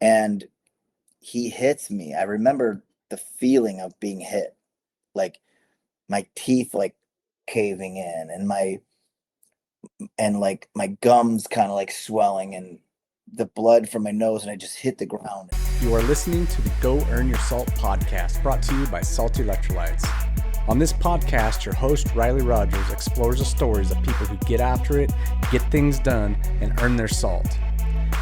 and he hits me. I remember the feeling of being hit, like my teeth like caving in and like my gums kind of like swelling and the blood from my nose, and I just hit the ground. You are listening to the Go Earn Your Salt podcast, brought to you by Salty Electrolytes. On this podcast, your host, Riley Rogers, explores the stories of people who get after it, get things done, and earn their salt.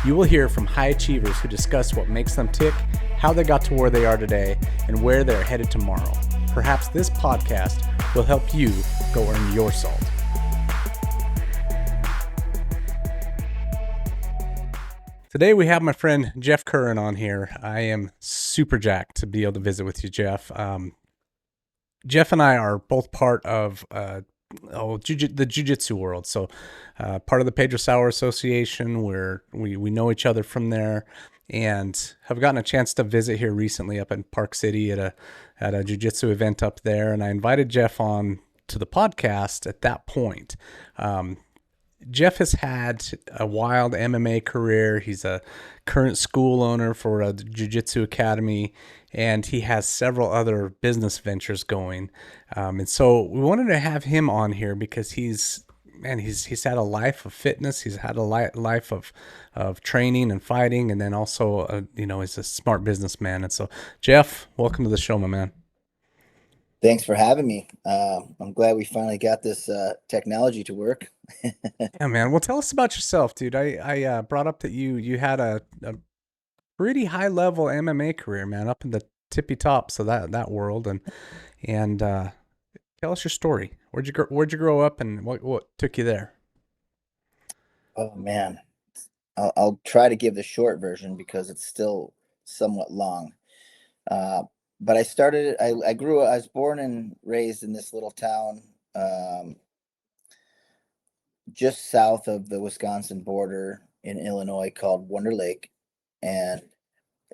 You will hear from high achievers who discuss what makes them tick, how they got to where they are today, and where they're headed tomorrow. Perhaps this podcast will help you go earn your salt. Today we have my friend Jeff Curran on here. I am super jacked to be able to visit with you, Jeff. Jeff and I are both part of the jiu-jitsu world. So part of the Pedro Sauer Association, where we know each other from there, and have gotten a chance to visit here recently up in Park City at a jiu-jitsu event up there. And I invited Jeff on to the podcast at that point. Jeff has had a wild MMA career. He's a current school owner for a Jiu Jitsu Academy, and he has several other business ventures going. And so we wanted to have him on here because he's had a life of fitness. He's had a life of training and fighting, and then also he's a smart businessman. And so, Jeff, welcome to the show, my man. Thanks for having me. I'm glad we finally got this technology to work. Yeah, man. Well, tell us about yourself, dude. I brought up that you had a pretty high level MMA career, man, up in the tippy tops of that world, and tell us your story. Where'd you grow up, and what took you there? Oh man, I'll try to give the short version because it's still somewhat long. But I was born and raised in this little town just south of the Wisconsin border in Illinois called Wonder Lake. And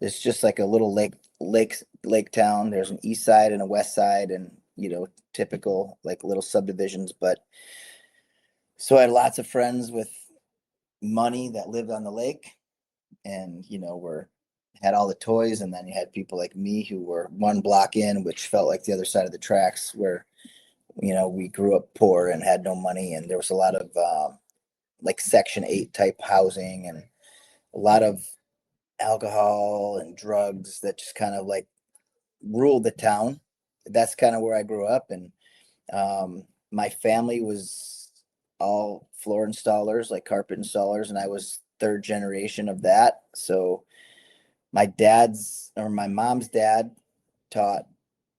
it's just like a little lake town. There's an east side and a west side, and typical like little subdivisions. But so I had lots of friends with money that lived on the lake, and had all the toys. And then you had people like me who were one block in, which felt like the other side of the tracks, where we grew up poor and had no money, and there was a lot of like Section 8 type housing and a lot of alcohol and drugs that just kind of like ruled the town. That's kind of where I grew up. And my family was all floor installers, like carpet installers, and I was third generation of that. So my mom's dad taught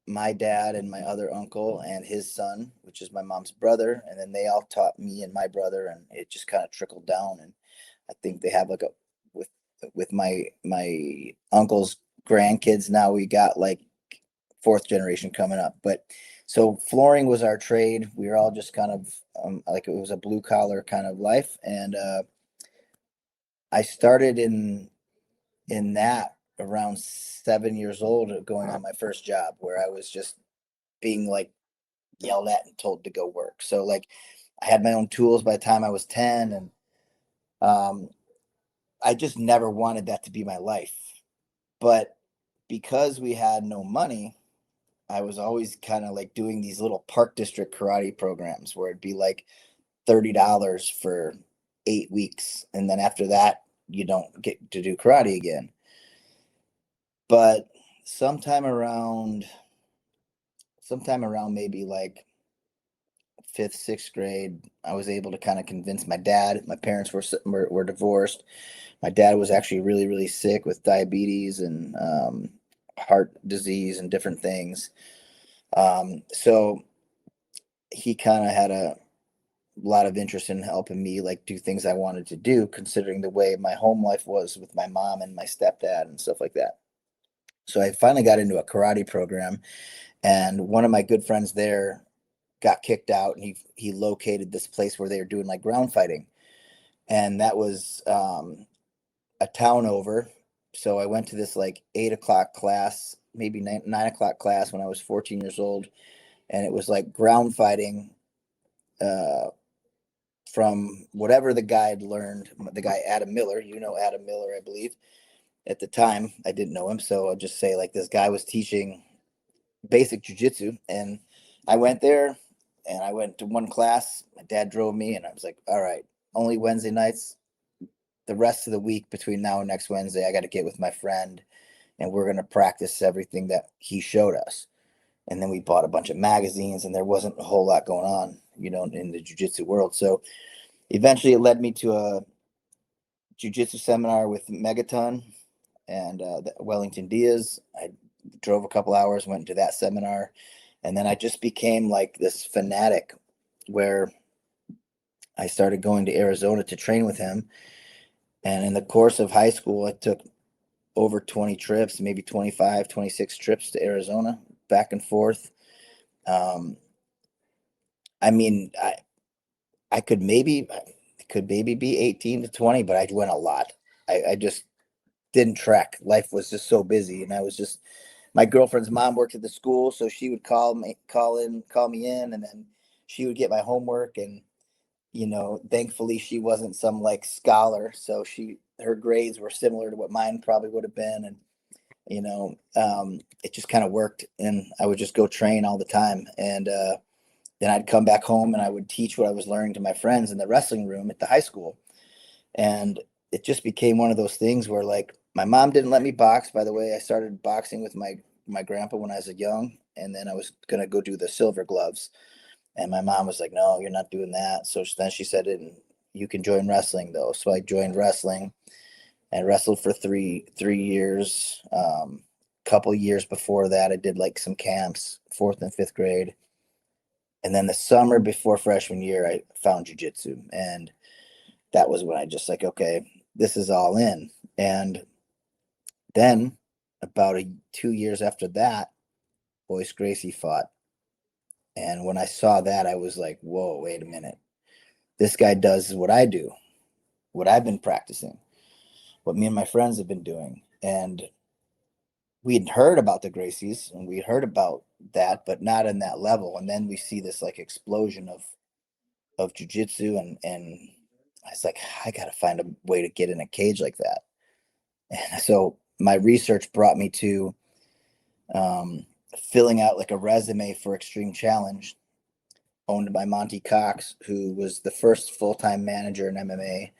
my dad and my other uncle and his son, which is my mom's brother, and then they all taught me and my brother, and it just kind of trickled down. And I think they have like with my uncle's grandkids now, we got like fourth generation coming up. But so flooring was our trade. We were all just kind of like, it was a blue collar kind of life. And I started in that around 7 years old, going on my first job, where I was just being like yelled at and told to go work. So like I had my own tools by the time I was 10, and I just never wanted that to be my life. But because we had no money, I was always kind of like doing these little park district karate programs where it'd be like $30 for 8 weeks. And then after that, you don't get to do karate again. But sometime around maybe like 5th, 6th grade, I was able to kind of convince my dad. My parents were divorced. My dad was actually really, really sick with diabetes and heart disease and different things. So he kind of had a lot of interest in helping me like do things I wanted to do, considering the way my home life was with my mom and my stepdad and stuff like that. So I finally got into a karate program, and one of my good friends there got kicked out, and he located this place where they were doing like ground fighting. And that was a town over. So I went to this like 8 o'clock class, maybe 9 o'clock class when I was 14 years old. And it was like ground fighting from whatever the guy had learned. The guy, Adam Miller, Adam Miller, I believe. at the time I didn't know him, so I'll just say like this guy was teaching basic jujitsu, and I went there, and I went to one class. My dad drove me, and I was like, all right, only Wednesday nights. The rest of the week between now and next Wednesday, I got to get with my friend, and we're going to practice everything that he showed us. And then we bought a bunch of magazines, and there wasn't a whole lot going on, in the jiu-jitsu world. So eventually it led me to a jiu-jitsu seminar with Megaton and Wellington Diaz. I drove a couple hours, went to that seminar, and then I just became like this fanatic where I started going to Arizona to train with him. And in the course of high school, I took over 20 trips, maybe 25, 26 trips to Arizona, back and forth. Um, I mean, I could maybe be 18 to 20, but I went a lot. I just didn't track. Life was just so busy, and I was just my girlfriend's mom worked at the school, so she would call me in, and then she would get my homework. And thankfully she wasn't some like scholar, so her grades were similar to what mine probably would have been. And it just kind of worked, and I would just go train all the time. And then I'd come back home and I would teach what I was learning to my friends in the wrestling room at the high school. And it just became one of those things where, like, my mom didn't let me box. By the way, I started boxing with my grandpa when I was young, and then I was gonna go do the silver gloves. And my mom was like, "No, you're not doing that." So then she said, "You can join wrestling though." So I joined wrestling and wrestled for three years. Couple years before that, I did like some camps, fourth and fifth grade. And then the summer before freshman year, I found jujitsu, and that was when I just like, okay, this is all in. And then about 2 years after that, Boyce Gracie fought. And when I saw that, I was like, whoa, wait a minute. This guy does what I do, what I've been practicing, what me and my friends have been doing. And we had heard about the Gracies, and we heard about that, but not in that level. And then we see this like explosion of jujitsu, and I was like, I gotta find a way to get in a cage like that. And so my research brought me to filling out like a resume for Extreme Challenge, owned by Monty Cox, who was the first full-time manager in MMA.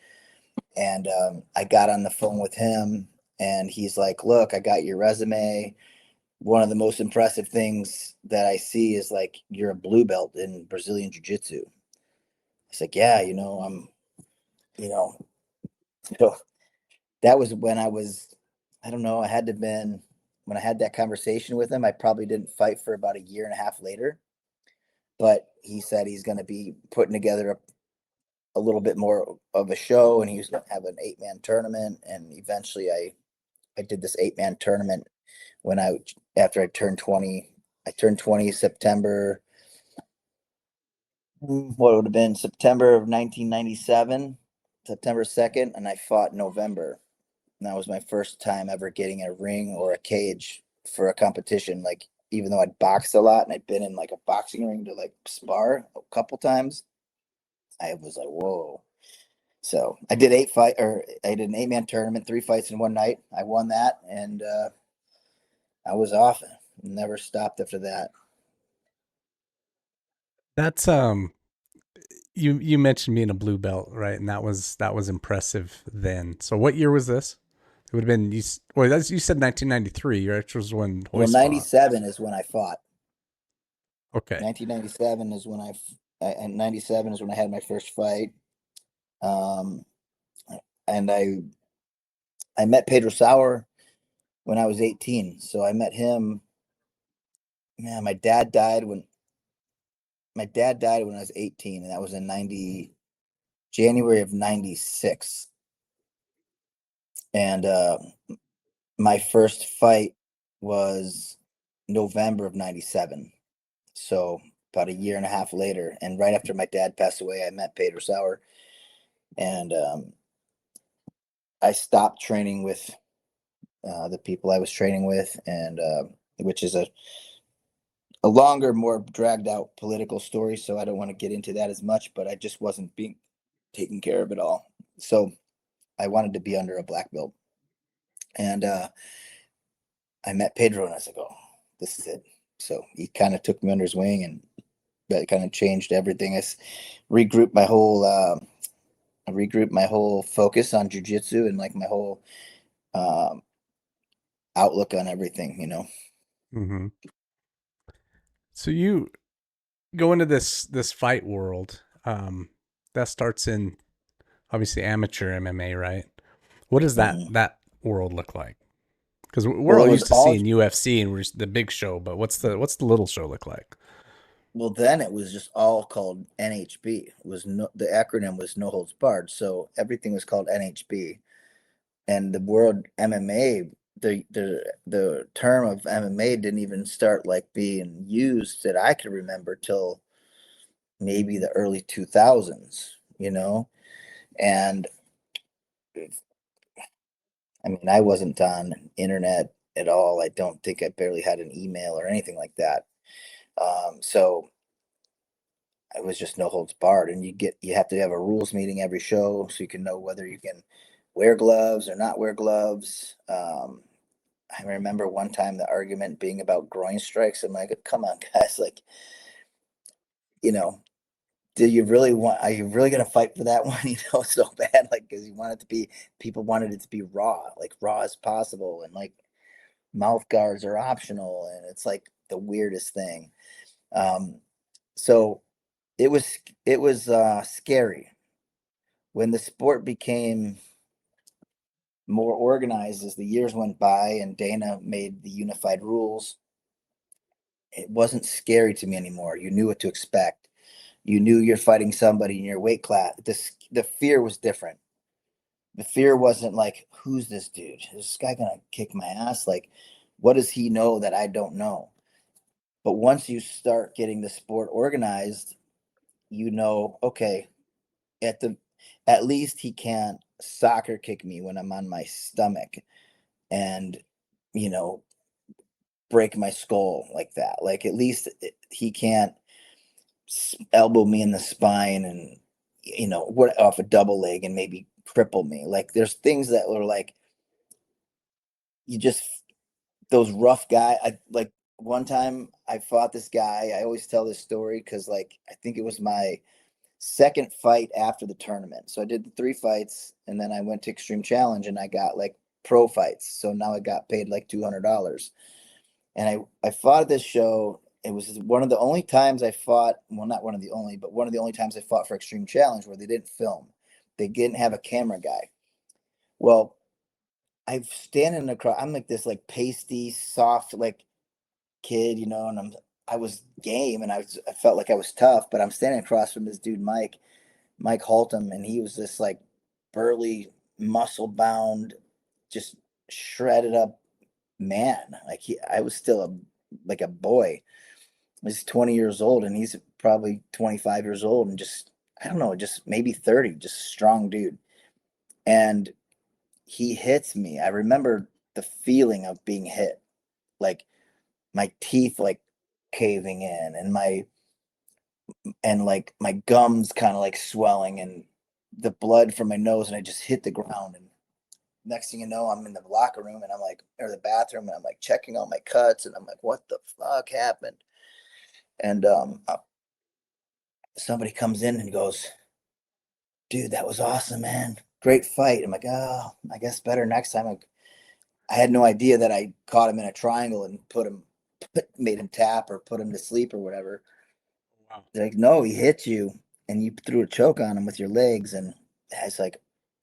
And I got on the phone with him, and he's like, look, I got your resume. One of the most impressive things that I see is like you're a blue belt in Brazilian Jiu Jitsu. It's like, yeah, you know, so that was when I don't know, I had to been, when I had that conversation with him, I probably didn't fight for about a year and a half later. But he said he's going to be putting together a little bit more of a show, and he was going to have an 8-man tournament. And eventually I did this 8-man tournament when after I turned 20. I turned 20 September, what would have been September of 1997, September 2nd, and I fought in November. And that was my first time ever getting in a ring or a cage for a competition. Like, even though I'd boxed a lot and I'd been in like a boxing ring to like spar a couple times, I was like, whoa. So I did I did an 8-man tournament, 3 fights in one night. I won that, and I was off. Never stopped after that. That's you mentioned being a blue belt, right? And that was impressive then. So what year was this? It would have been you said 1993, right? Which was when Well, Hoist fought. 97 is when I fought. Okay. 1997 is when and 97 is when I had my first fight. Um, and I met Pedro Sauer when I was 18. So I met him. Man, my dad died when I was 18, and that was in January of 96. And my first fight was November of 97. So about a year and a half later, and right after my dad passed away, I met Pedro Sauer, and I stopped training with the people I was training with, and which is a longer, more dragged out political story. So I don't want to get into that as much, but I just wasn't being taken care of at all. So I wanted to be under a black belt. And I met Pedro, and I was like, oh, this is it. So he kind of took me under his wing, and that kind of changed everything. Regrouped my whole I regrouped my whole focus on jujitsu and like my whole um, outlook on everything. Mm-hmm. So you go into this fight world. That starts in obviously amateur MMA, right? What does Mhm. that world look like? Because we're Well, it all was used to all seeing UFC and we're the big show, but what's the little show look like? well. Then it was just all called NHB. It was the acronym was No Holds Barred, so everything was called NHB. And the world MMA, the term of MMA didn't even start like being used that I could remember till maybe the early 2000s. And I mean, I wasn't on internet at all. I don't think I barely had an email or anything like that. So it was just no holds barred, and you have to have a rules meeting every show so you can know whether you can wear gloves or not wear gloves. I remember one time the argument being about groin strikes. I'm like, come on, guys, like, you know, do you really want? Are you really gonna fight for that one? So bad, like, because you want it to be, people wanted it to be raw, like raw as possible, and like mouth guards are optional, and it's like the weirdest thing. Um, so it was scary when the sport became more organized as the years went by and Dana made the unified rules. It wasn't scary to me anymore. You knew what to expect. You knew you're fighting somebody in your weight class. The fear was different. The fear wasn't like, who's this dude? Is this guy gonna kick my ass? Like, what does he know that I don't know? But once you start getting the sport organized, okay, at the at least he can't soccer kick me when I'm on my stomach and you know break my skull like that. Like at least he can't elbow me in the spine and what off a double leg and maybe cripple me. Like there's things that were like you just those rough guy. I like one time I fought this guy. I always tell this story because like I think it was my second fight after the tournament. So I did the 3 fights and then I went to Extreme Challenge and I got like pro fights. So now I got paid like $200. And I fought at this show. It was one of the only times I fought, well, not one of the only, but one of the only times I fought for Extreme Challenge where they didn't film. They didn't have a camera guy. Well, I'm standing across, I'm like this like pasty, soft, like kid, and I was game and I felt like I was tough, but I'm standing across from this dude, Mike Haltom, and he was this like burly, muscle bound, just shredded up man. Like I was still like a boy. He's 20 years old and he's probably 25 years old and just I don't know, just maybe 30, just strong dude. And he hits me. I remember the feeling of being hit, like my teeth like caving in and like my gums kind of like swelling and the blood from my nose and I just hit the ground and next thing you know I'm in the locker room and I'm like or the bathroom and I'm like checking all my cuts and I'm like what the fuck happened and somebody comes in and goes dude that was awesome man great fight. I'm like oh I guess better next time. I had no idea that I caught him in a triangle and made him tap or put him to sleep or whatever. Wow. They're like, no, he hit you and you threw a choke on him with your legs. And it's like,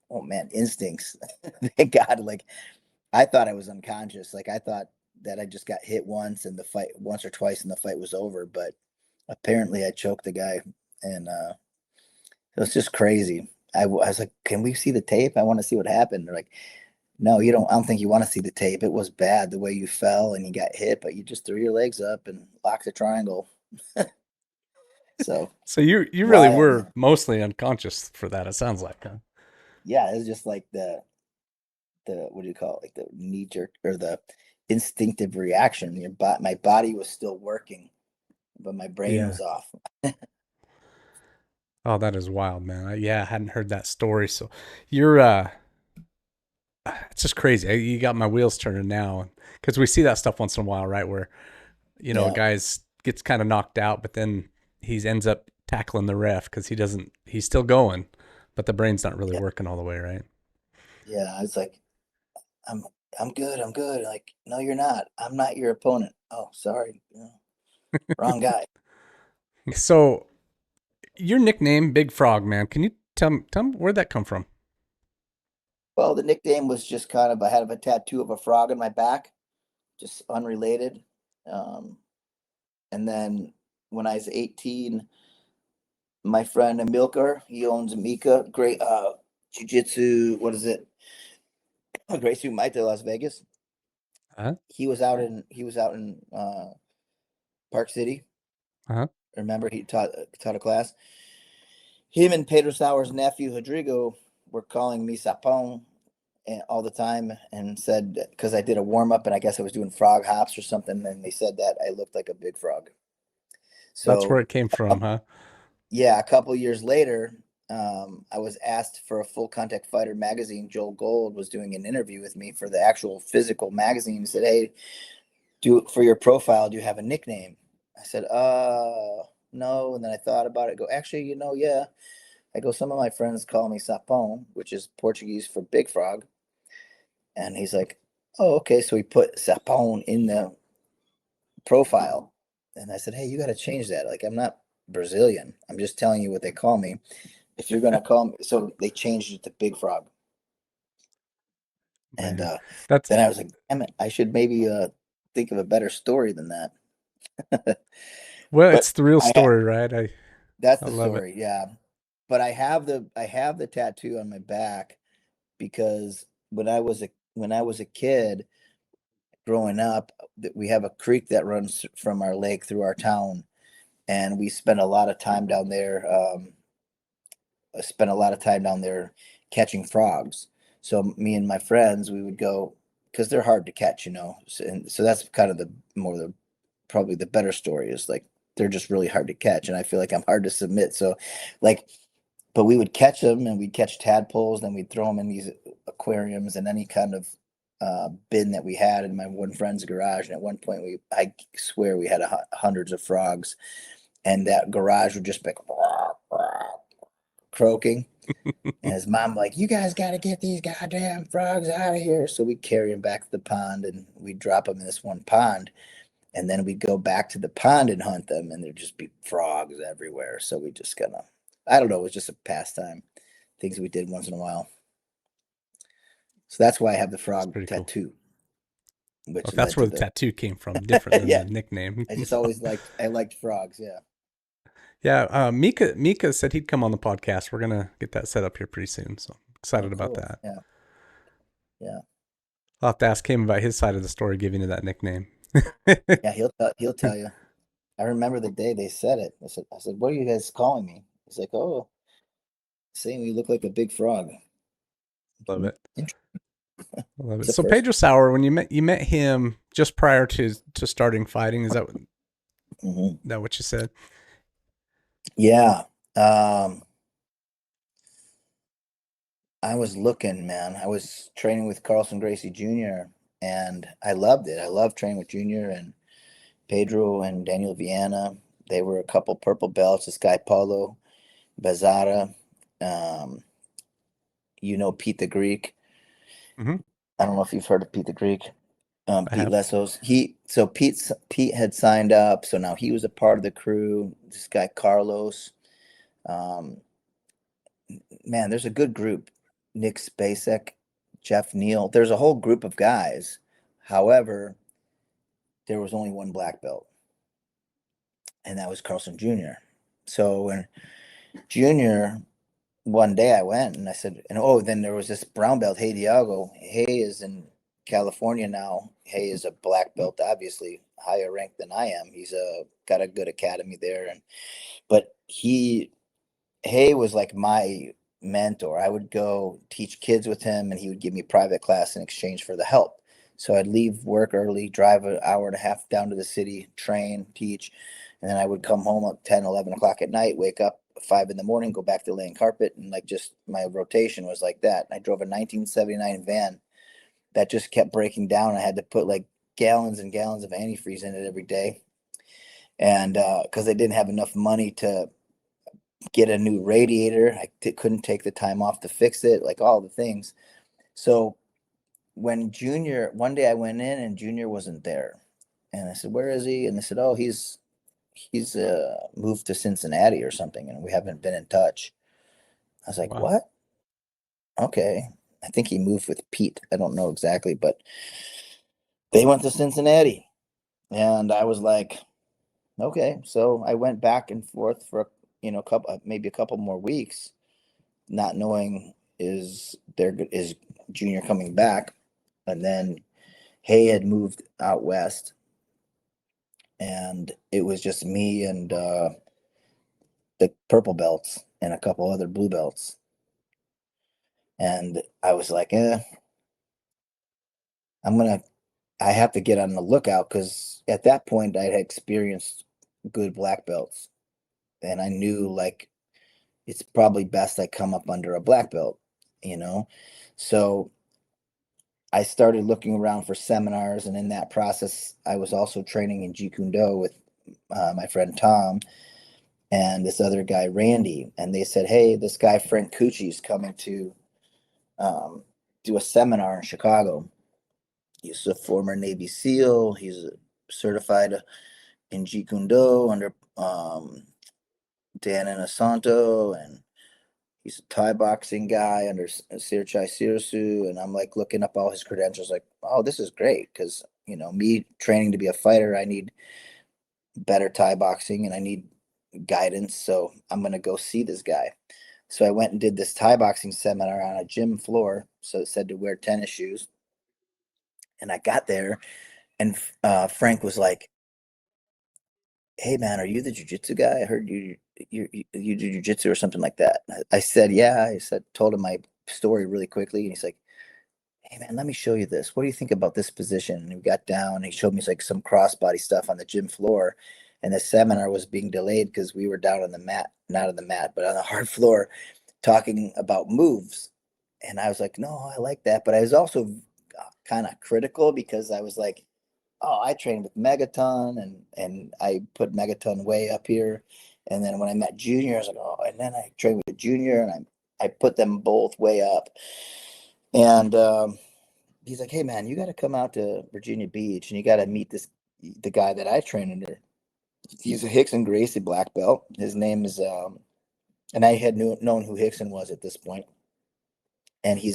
oh man, instincts. Thank God. Like, I thought I was unconscious. Like, I thought that I just got hit once or twice, and the fight was over. But apparently, I choked the guy. And it was just crazy. I was like, can we see the tape? I want to see what happened. They're like, no, you don't. I don't think you want to see the tape. It was bad the way you fell and you got hit, but you just threw your legs up and locked the triangle. So So you really wild, were man. mostly unconscious for that. It sounds like, huh? Yeah, it's just like the what do you call it? Like the knee jerk or the instinctive reaction. My body was still working, but my brain Yeah. was off. Oh, that is wild, man. Yeah, I hadn't heard that story. So you're it's just crazy. You got my wheels turning now because we see that stuff once in a while, right? Where, a Yeah, guy's gets kind of knocked out, but then he ends up tackling the ref because he's still going, but the brain's not really yeah, working all the way, right? yeah. It's like I'm I'm good. I'm good. Like, no, you're not. I'm not your opponent. Oh, sorry. Wrong guy. So your nickname, Big Frog, man, can you tell me where'd that come from? Well, the nickname was just kind of I had a tattoo of a frog on my back, just unrelated. Um, and then when I was 18, my friend Amilcar, he owns Mika, great jiu-jitsu, what is it? Great Suit Mite, Las Vegas. Uh-huh. He was out in Park City. Uh-huh. Remember, he taught a class. Him and Pedro Sauer's nephew Rodrigo were calling me Sapon all the time, and said because I did a warm up and I guess I was doing frog hops or something, and they said that I looked like a big frog. That's where So it came from, huh? yeah, a couple years later, I was asked for a Full Contact Fighter magazine. Joel Gold was doing an interview with me for the actual physical magazine. He said, "Hey, do for your profile. Do you have a nickname?" I said, no." And then I thought about it. I go, actually, yeah. I go, some of my friends call me Sapão, which is Portuguese for big frog. And he's like, oh, okay. So he put Sapão in the profile. And I said, hey, you got to change that. Like, I'm not Brazilian. I'm just telling you what they call me. If you're going to call me. So they changed it to Big Frog. And Man, that's then I was like, damn it, I should maybe think of a better story than that. well, But it's the real I ha- story, right? that's I the love it. story. Yeah. But I have the tattoo on my back because when I was a kid growing up, we have a creek that runs from our lake through our town, and we spent a lot of time down there. I spent a lot of time down there catching frogs. So me and my friends, we would go because they're hard to catch. And so that's kind of the probably the better story is like they're just really hard to catch, and I feel like I'm hard to submit. So, like, but we would catch them, and we'd catch tadpoles, then we'd throw them in these aquariums and any kind of bin that we had in my one friend's garage. And at one point, I swear we had hundreds of frogs, and that garage would just be croaking. And his mom like, you guys got to get these goddamn frogs out of here. So we carry them back to the pond, and we drop them in this one pond. And then we go back to the pond and hunt them, and there'd just be frogs everywhere. So we just I don't know, it was just a pastime, things we did once in a while. So that's why I have the It's frog pretty cool. tattoo, Well, which if that's led where to the the tattoo came from, different than yeah. the nickname. I just So, always I liked frogs. Yeah. yeah, Mika said he'd come on the podcast. We're gonna get that set up here pretty soon. So Oh, excited about cool. that. Yeah. Yeah. I'll have to ask him about his side of the story, giving you that nickname. Yeah. He'll tell you. I remember the day they said it. I said, what are you guys calling me? He's like, oh, saying we look like a big frog. Love "Hmm, it. I love It's it. the So first. Pedro Sauer, when you met him just prior to starting fighting, is Mhm. that what you said? Yeah. I was looking, man. I was training with Carlson Gracie Jr. and I loved it. I loved training with Junior and Pedro and Daniel Viana. They were a couple purple belts. This guy Paulo Bazara, um, Pete the Greek. Hmm. I don't know if you've heard of Pete the Greek. I Pete have. Lessos. Pete had signed up, so now he was a part of the crew. This guy Carlos. Um, man, there's a good group. Nick Spacek, Jeff Neal. There's a whole group of guys. However, there was only one black belt, and that was Carlson Jr. So when Junior, one day I went and I said, and then there was this brown belt, Hey Diago. Hey is in California now. Hey is a black belt, obviously higher ranked than I am. He's got a good academy there, but Hay was like my mentor. I would go teach kids with him, and he would give me private class in exchange for the help. So I'd leave work early, drive an hour and a half down to the city, train, teach, and then I would come home at 10, 11 o'clock at night, wake up 5 in the morning, go back to laying carpet, and like just my rotation was like that. I drove a 1979 van that just kept breaking down. I had to put like gallons and gallons of antifreeze in it every day. And because they didn't have enough money to get a new radiator, couldn't take the time off to fix it, like all the things. So when one day I went in and Junior wasn't there. And I said, "Where is he?" And they said, "Oh, he's moved to Cincinnati or something, and we haven't been in touch." I was like, Wow. "What?" Okay. I think he moved with Pete. I don't know exactly, but they went to Cincinnati. And I was like, okay. So I went back and forth for, maybe a couple more weeks, not knowing is Junior coming back. And then Hay had moved out west, and it was just me and the purple belts and a couple other blue belts. And I was like, I'm gonna I have to get on the lookout, because at that point I had experienced good black belts, and I knew like it's probably best I come up under a black belt, you know. So I started looking around for seminars, and in that process, I was also training in Jeet Kune Do with my friend Tom and this other guy Randy, and they said, "Hey, this guy Frank Cucci is coming to do a seminar in Chicago. He's a former Navy SEAL. He's certified in Jeet Kune Do under Dan Inosanto, and he's a Thai boxing guy under Sirchai Sirsu." And I'm like looking up all his credentials, like, oh, this is great, because me training to be a fighter, I need better Thai boxing and I need guidance. So I'm gonna go see this guy. So I went and did this Thai boxing seminar on a gym floor. So it said to wear tennis shoes. And I got there, and Frank was like, "Hey man, are you the jujitsu guy? I heard you do jujitsu or something like that." I said, "Yeah." I said, told him my story really quickly, and he's like, "Hey man, let me show you this. What do you think about this position?" And we got down, and he showed me like some crossbody stuff on the gym floor. And the seminar was being delayed because we were down on the mat, not on the mat, but on the hard floor, talking about moves. And I was like, "No, I like that," but I was also kind of critical, because I was like, "Oh, I trained with Megaton, and I put Megaton way up here." And then when I met Junior, I was like, "Oh," and then I trained with Junior, and I put them both way up. And he's like, "Hey man, you got to come out to Virginia Beach, and you got to meet the guy that I train under. He's a Hickson Gracie black belt. His name is and I had known who Hickson was at this point, and he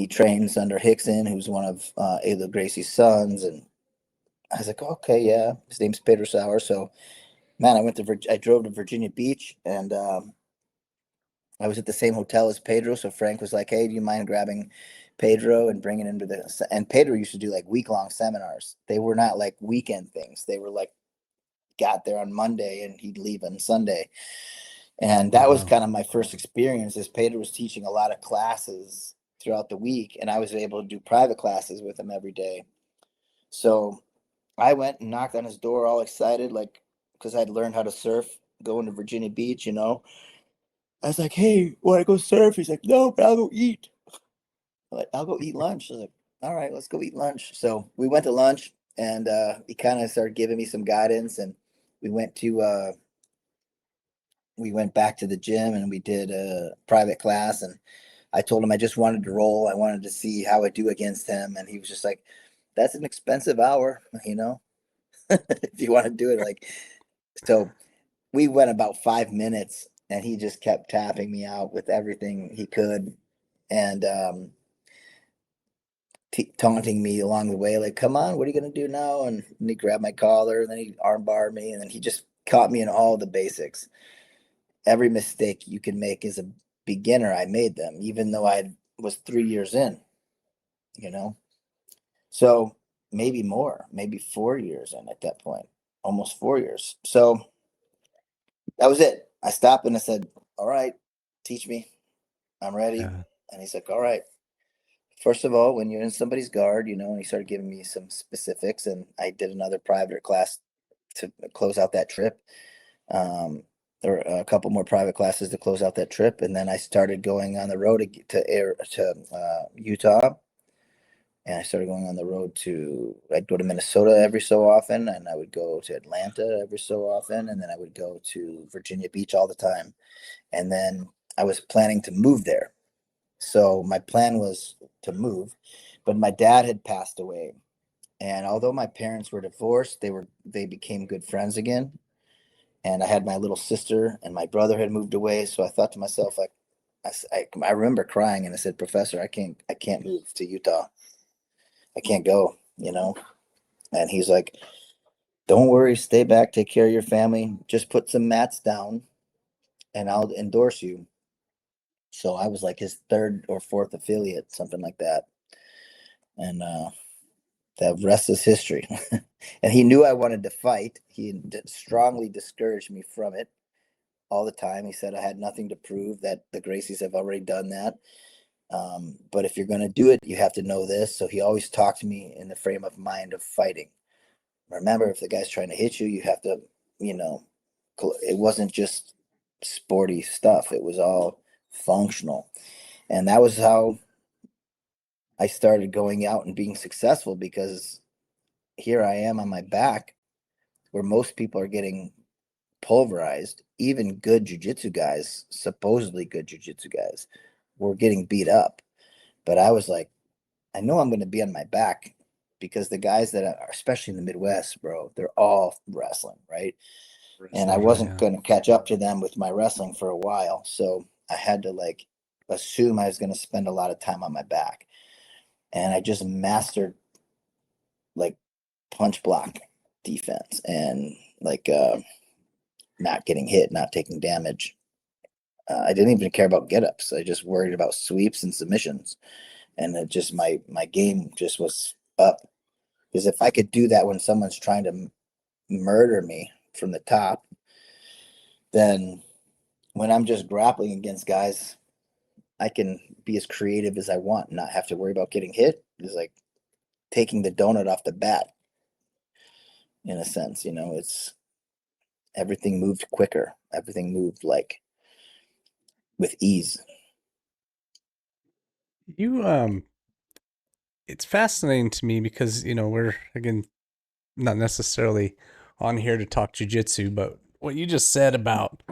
trains under Hickson, who's one of Ayla Gracie's sons." And I was like, "Okay, yeah." His name's Pedro Sauer. So, man, I drove to Virginia Beach, and I was at the same hotel as Pedro. So Frank was like, "Hey, do you mind grabbing Pedro and bringing him to the?" And Pedro used to do like week-long seminars. They were not like weekend things. They were like, got there on Monday and he'd leave on Sunday. And that was Wow. kind of my first experience, as Pedro was teaching a lot of classes throughout the week, and I was able to do private classes with him every day. So I went and knocked on his door all excited, like, because I'd learned how to surf going to Virginia Beach. I was like, "Hey, want to go surf?" He's like, "No, but I'll go eat." I'm like, "I'll go eat lunch." I was like, "All right, let's go eat lunch." So we went to lunch, and he kind of started giving me some guidance, and we went to we went back to the gym, and we did a private class. And I told him I just wanted to roll. I wanted to see how I do against him. And he was just like, "That's an expensive hour, if you want to do it." Like, so we went about 5 minutes, and he just kept tapping me out with everything he could, and taunting me along the way, like, "Come on, what are you going to do now?" And he grabbed my collar, and then he armbarred me, and then he just caught me in all the basics. Every mistake you can make as a beginner, I made them, even though I was 3 years in, you know? So maybe more, maybe 4 years in at that point, almost 4 years. So that was it. I stopped and I said, "All right, teach me. I'm ready." Yeah. And he's like, "All right. First of all, when you're in somebody's guard, and he started giving me some specifics, and I did another private class to close out that trip. There were a couple more private classes to close out that trip, and then I started going on the road to Utah. And I started going on the road I'd go to Minnesota every so often, and I would go to Atlanta every so often, and then I would go to Virginia Beach all the time. And then I was planning to move there. So my plan was to move, but my dad had passed away. And although my parents were divorced, they became good friends again. And I had my little sister, and my brother had moved away. So I thought to myself, like, I remember crying, and I said, Professor, I can't move to Utah. I can't go, you know? And he's like, don't worry, stay back, take care of your family, just put some mats down and I'll endorse you. So I was like his third or fourth affiliate, something like that. And the rest is history. And he knew I wanted to fight. He strongly discouraged me from it all the time. He said I had nothing to prove, that the Gracies have already done that. But if you're going to do it, you have to know this. So he always talked to me in the frame of mind of fighting. Remember, if the guy's trying to hit you, you have to, you know, it wasn't just sporty stuff. It was all functional. And that was how I started going out and being successful, because here I am on my back where most people are getting pulverized. Even good jujitsu guys, supposedly good jujitsu guys, were getting beat up. But I was like, I know I'm going to be on my back, because the guys that are, especially in the Midwest, bro, they're all wrestling, right? And I wasn't going to catch up to them with my wrestling for a while. So I had to like assume I was going to spend a lot of time on my back. And I just mastered like punch block defense, and like not getting hit, not taking damage. I didn't even care about get ups. I just worried about sweeps and submissions. And it just, my game just was up. Because if I could do that when someone's trying to murder me from the top, then when I'm just grappling against guys, I can be as creative as I want and not have to worry about getting hit. It's like taking the donut off the bat, in a sense. You know, it's everything moved quicker. Everything moved like with ease. You it's fascinating to me because, you know, we're again not necessarily on here to talk jujitsu, but what you just said about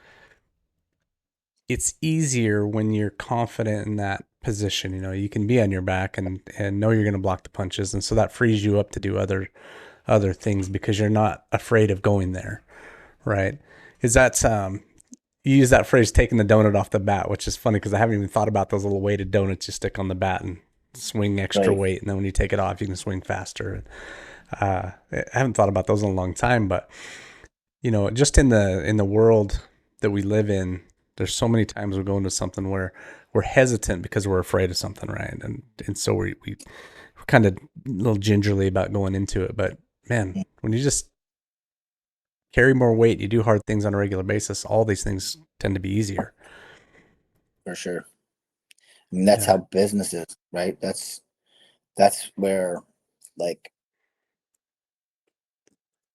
it's easier when you're confident in that position. You know, you can be on your back and know you're going to block the punches, and so that frees you up to do other things because you're not afraid of going there, right? Is that you use that phrase "taking the donut off the bat," which is funny because I haven't even thought about those little weighted donuts you stick on the bat and swing extra Right. weight, and then when you take it off, you can swing faster. I haven't thought about those in a long time, but you know, just in the world that we live in, there's so many times we go into something where we're hesitant because we're afraid of something, right? And so we're kind of a little gingerly about going into it. But man, when you just carry more weight, you do hard things on a regular basis, all these things tend to be easier. For sure. I mean, that's Yeah. how business is, right? That's where, like,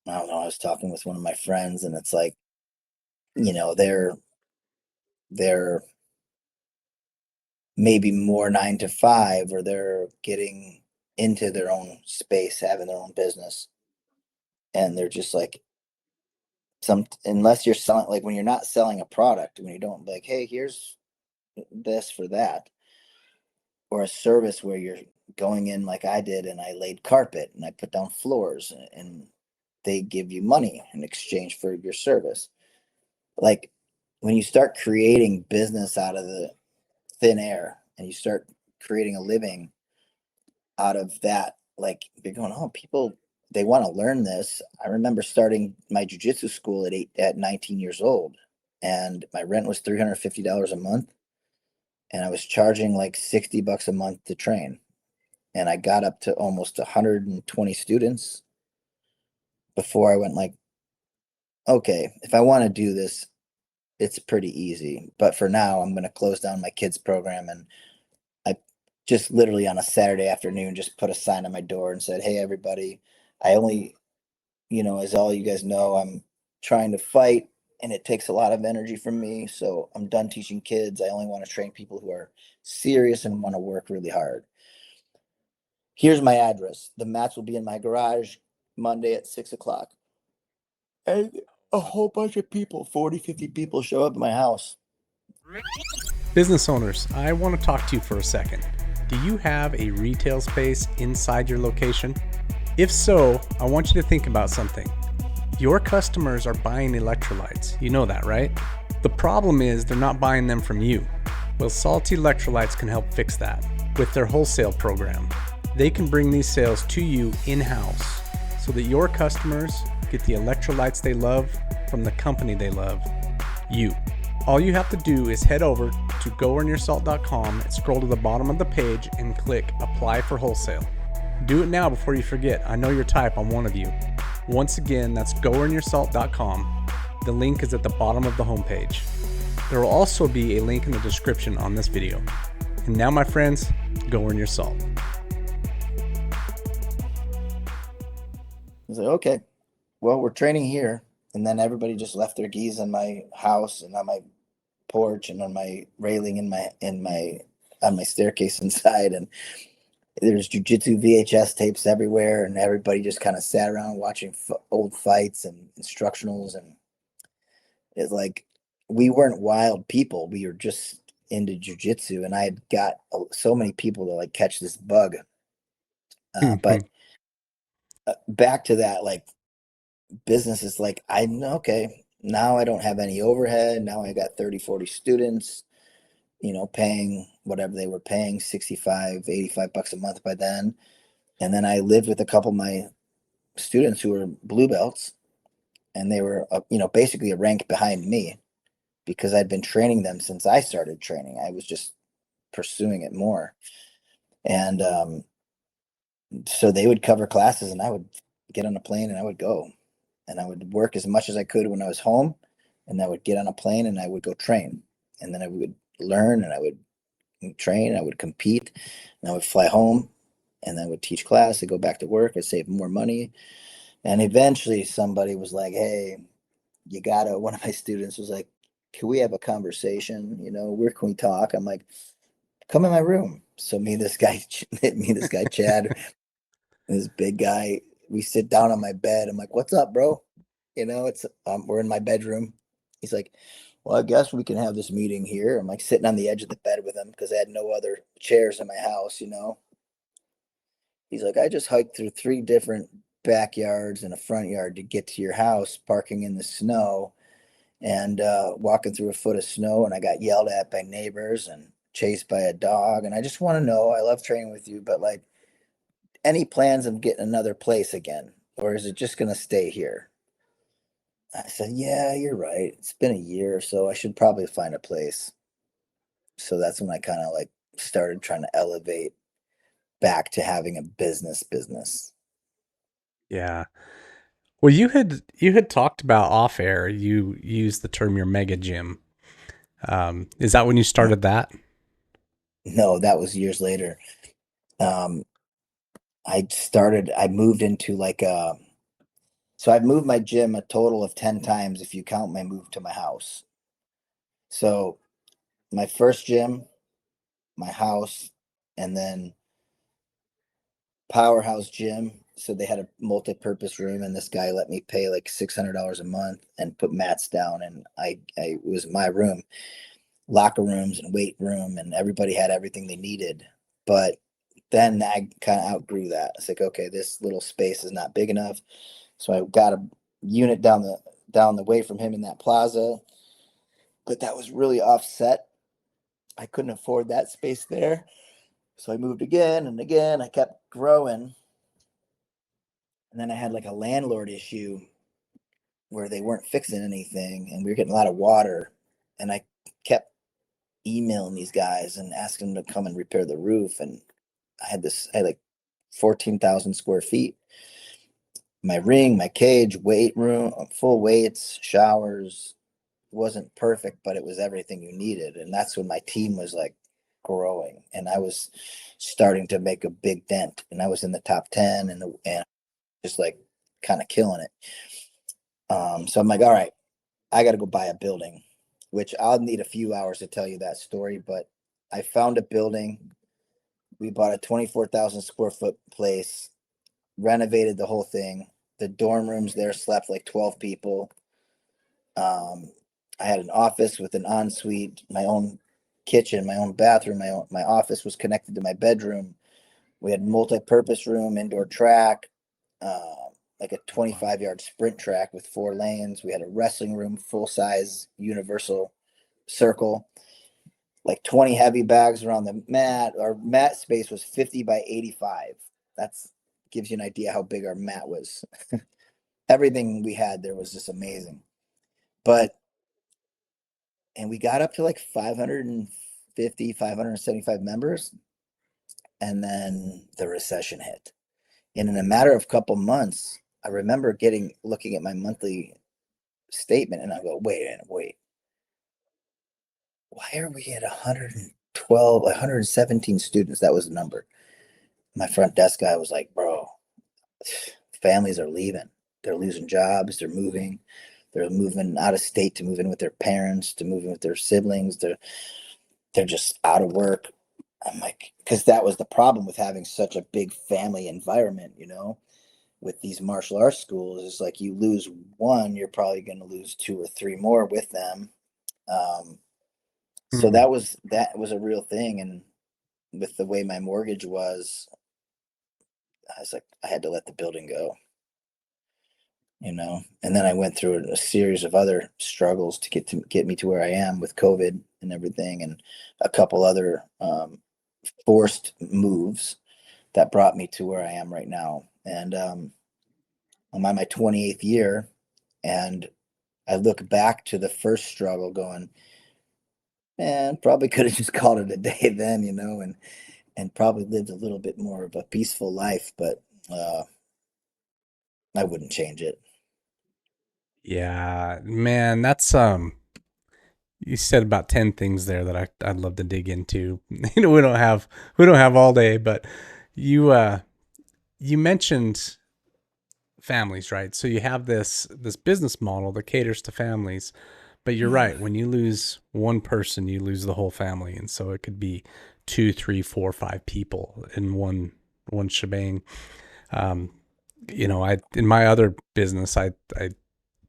I don't know, I was talking with one of my friends, and it's like, you know, they're maybe more 9 to 5, or they're getting into their own space, having their own business. And they're just like, unless you're selling, like when you're not selling a product, when you don't like, hey, here's this for that, or a service where you're going in like I did, and I laid carpet and I put down floors, and they give you money in exchange for your service. Like when you start creating business out of the thin air, and you start creating a living out of that, like you're going, oh, people, they want to learn this. I remember starting my jujitsu school at 19 years old, and my rent was $350 a month, and I was charging like $60 a month to train, and I got up to almost 120 students before I went like, okay, if I want to do this, it's pretty easy. But for now, I'm going to close down my kids program. And I just literally on a Saturday afternoon just put a sign on my door and said, hey, everybody, I only, you know, as all you guys know, I'm trying to fight, and it takes a lot of energy from me. So I'm done teaching kids. I only want to train people who are serious and want to work really hard. here's my address. The mats will be in my garage Monday at 6 o'clock. And a whole bunch of people, 40, 50 people show up at my house. Business owners, I want to talk to you for a second. Do you have a retail space inside your location? If so, I want you to think about something. Your customers are buying electrolytes. You know that, right? The problem is they're not buying them from you. Well, Salty Electrolytes can help fix that with their wholesale program. They can bring these sales to you in-house so that your customers get the electrolytes they love from the company they love, you. All you have to do is head over to goearnyoursalt.com and scroll to the bottom of the page and click Apply for Wholesale. Do it now before you forget. I know your type, I'm one of you. Once again, that's goearnyoursalt.com. The link is at the bottom of the homepage. There will also be a link in the description on this video. And now, my friends, go earn your salt. I was like, okay, well, we're training here. And then everybody just left their gis in my house and on my porch and on my railing on my staircase inside. And there's jiu-jitsu VHS tapes everywhere, and everybody just kind of sat around watching old fights and instructionals. And it's like, we weren't wild people. We were just into jiu-jitsu, and I had got so many people to like catch this bug. But back to that, like, business is like, I know, okay, now I don't have any overhead. Now I got 30, 40 students, paying whatever they were paying, 65, 85 bucks a month by then. And then I lived with a couple of my students who were blue belts, and they were, basically a rank behind me because I'd been training them since I started training. I was just pursuing it more. And so they would cover classes, and I would get on a plane and I would go. And I would work as much as I could when I was home, and I would get on a plane and I would go train. And then I would learn and I would train, I would compete, and I would fly home, and then I would teach class. I'd go back to work, I'd save more money. And eventually somebody was like, hey, one of my students was like, can we have a conversation? Where can we talk? I'm like, come in my room. So me and this guy Chad, this big guy, we sit down on my bed. I'm like, what's up, bro? We're in my bedroom. He's like, well, I guess we can have this meeting here. I'm like sitting on the edge of the bed with him because I had no other chairs in my house, He's like, I just hiked through 3 different backyards and a front yard to get to your house, parking in the snow and walking through a foot of snow. And I got yelled at by neighbors and chased by a dog. And I just want to know, I love training with you, but like, any plans of getting another place again? Or is it just going to stay here? I said, yeah, you're right. It's been a year or so. I should probably find a place. So that's when I kind of like started trying to elevate back to having a business. Yeah. Well, you had talked about off air. You used the term your mega gym. Is that when you started that? No, that was years later. I moved into like so I've moved my gym a total of 10 times if you count my move to my house. So my first gym, my house, and then Powerhouse Gym. So they had a multi-purpose room, and this guy let me pay like $600 a month and put mats down, and it was my room, locker rooms and weight room, and everybody had everything they needed. But then I kind of outgrew that. It's like, okay, this little space is not big enough. So I got a unit down the way from him in that plaza, but that was really offset. I couldn't afford that space there. So I moved again and again. I kept growing. And then I had like a landlord issue where they weren't fixing anything, and we were getting a lot of water. And I kept emailing these guys and asking them to come and repair the roof. And I had like 14,000 square feet. My ring, my cage, weight room, full weights, showers. Wasn't perfect, but it was everything you needed. And that's when my team was like growing, and I was starting to make a big dent, and I was in the top 10 and just like kind of killing it. So I'm like, all right, I got to go buy a building, which I'll need a few hours to tell you that story. But I found a building We bought a 24,000 square foot place, renovated the whole thing. The dorm rooms there slept like 12 people. I had an office with an ensuite, my own kitchen, my own bathroom, my office was connected to my bedroom. We had multi-purpose room, indoor track, like a 25-yard sprint track with 4 lanes. We had a wrestling room, full size universal circle, like 20 heavy bags around the mat. Our mat space was 50 by 85. That's gives you an idea how big our mat was. Everything we had there was just amazing. But and we got up to like 550, 575 members, and then the recession hit. And in a matter of couple months, I remember looking at my monthly statement, and I go, wait, why are we at 112, 117 students? That was the number. My front desk guy was like, bro, families are leaving. They're losing jobs. They're moving out of state to move in with their parents, to move in with their siblings. They're just out of work. I'm like, because that was the problem with having such a big family environment, with these martial arts schools. Is like, you lose one, you're probably going to lose 2 or 3 more with them. So that was a real thing. And with the way my mortgage was, I was like, I had to let the building go, and then I went through a series of other struggles to get me to where I am with COVID and everything, and a couple other forced moves that brought me to where I am right now. And I'm on my 28th year, and I look back to the first struggle going, man, probably could have just called it a day then, and probably lived a little bit more of a peaceful life, but I wouldn't change it. Yeah, man, that's you said about 10 things there that I'd love to dig into. We don't have all day, but you mentioned families, right? So you have this business model that caters to families, but you're right. When you lose one person, you lose the whole family, and so it could be 2, 3, 4, 5 people in one shebang. In my other business, I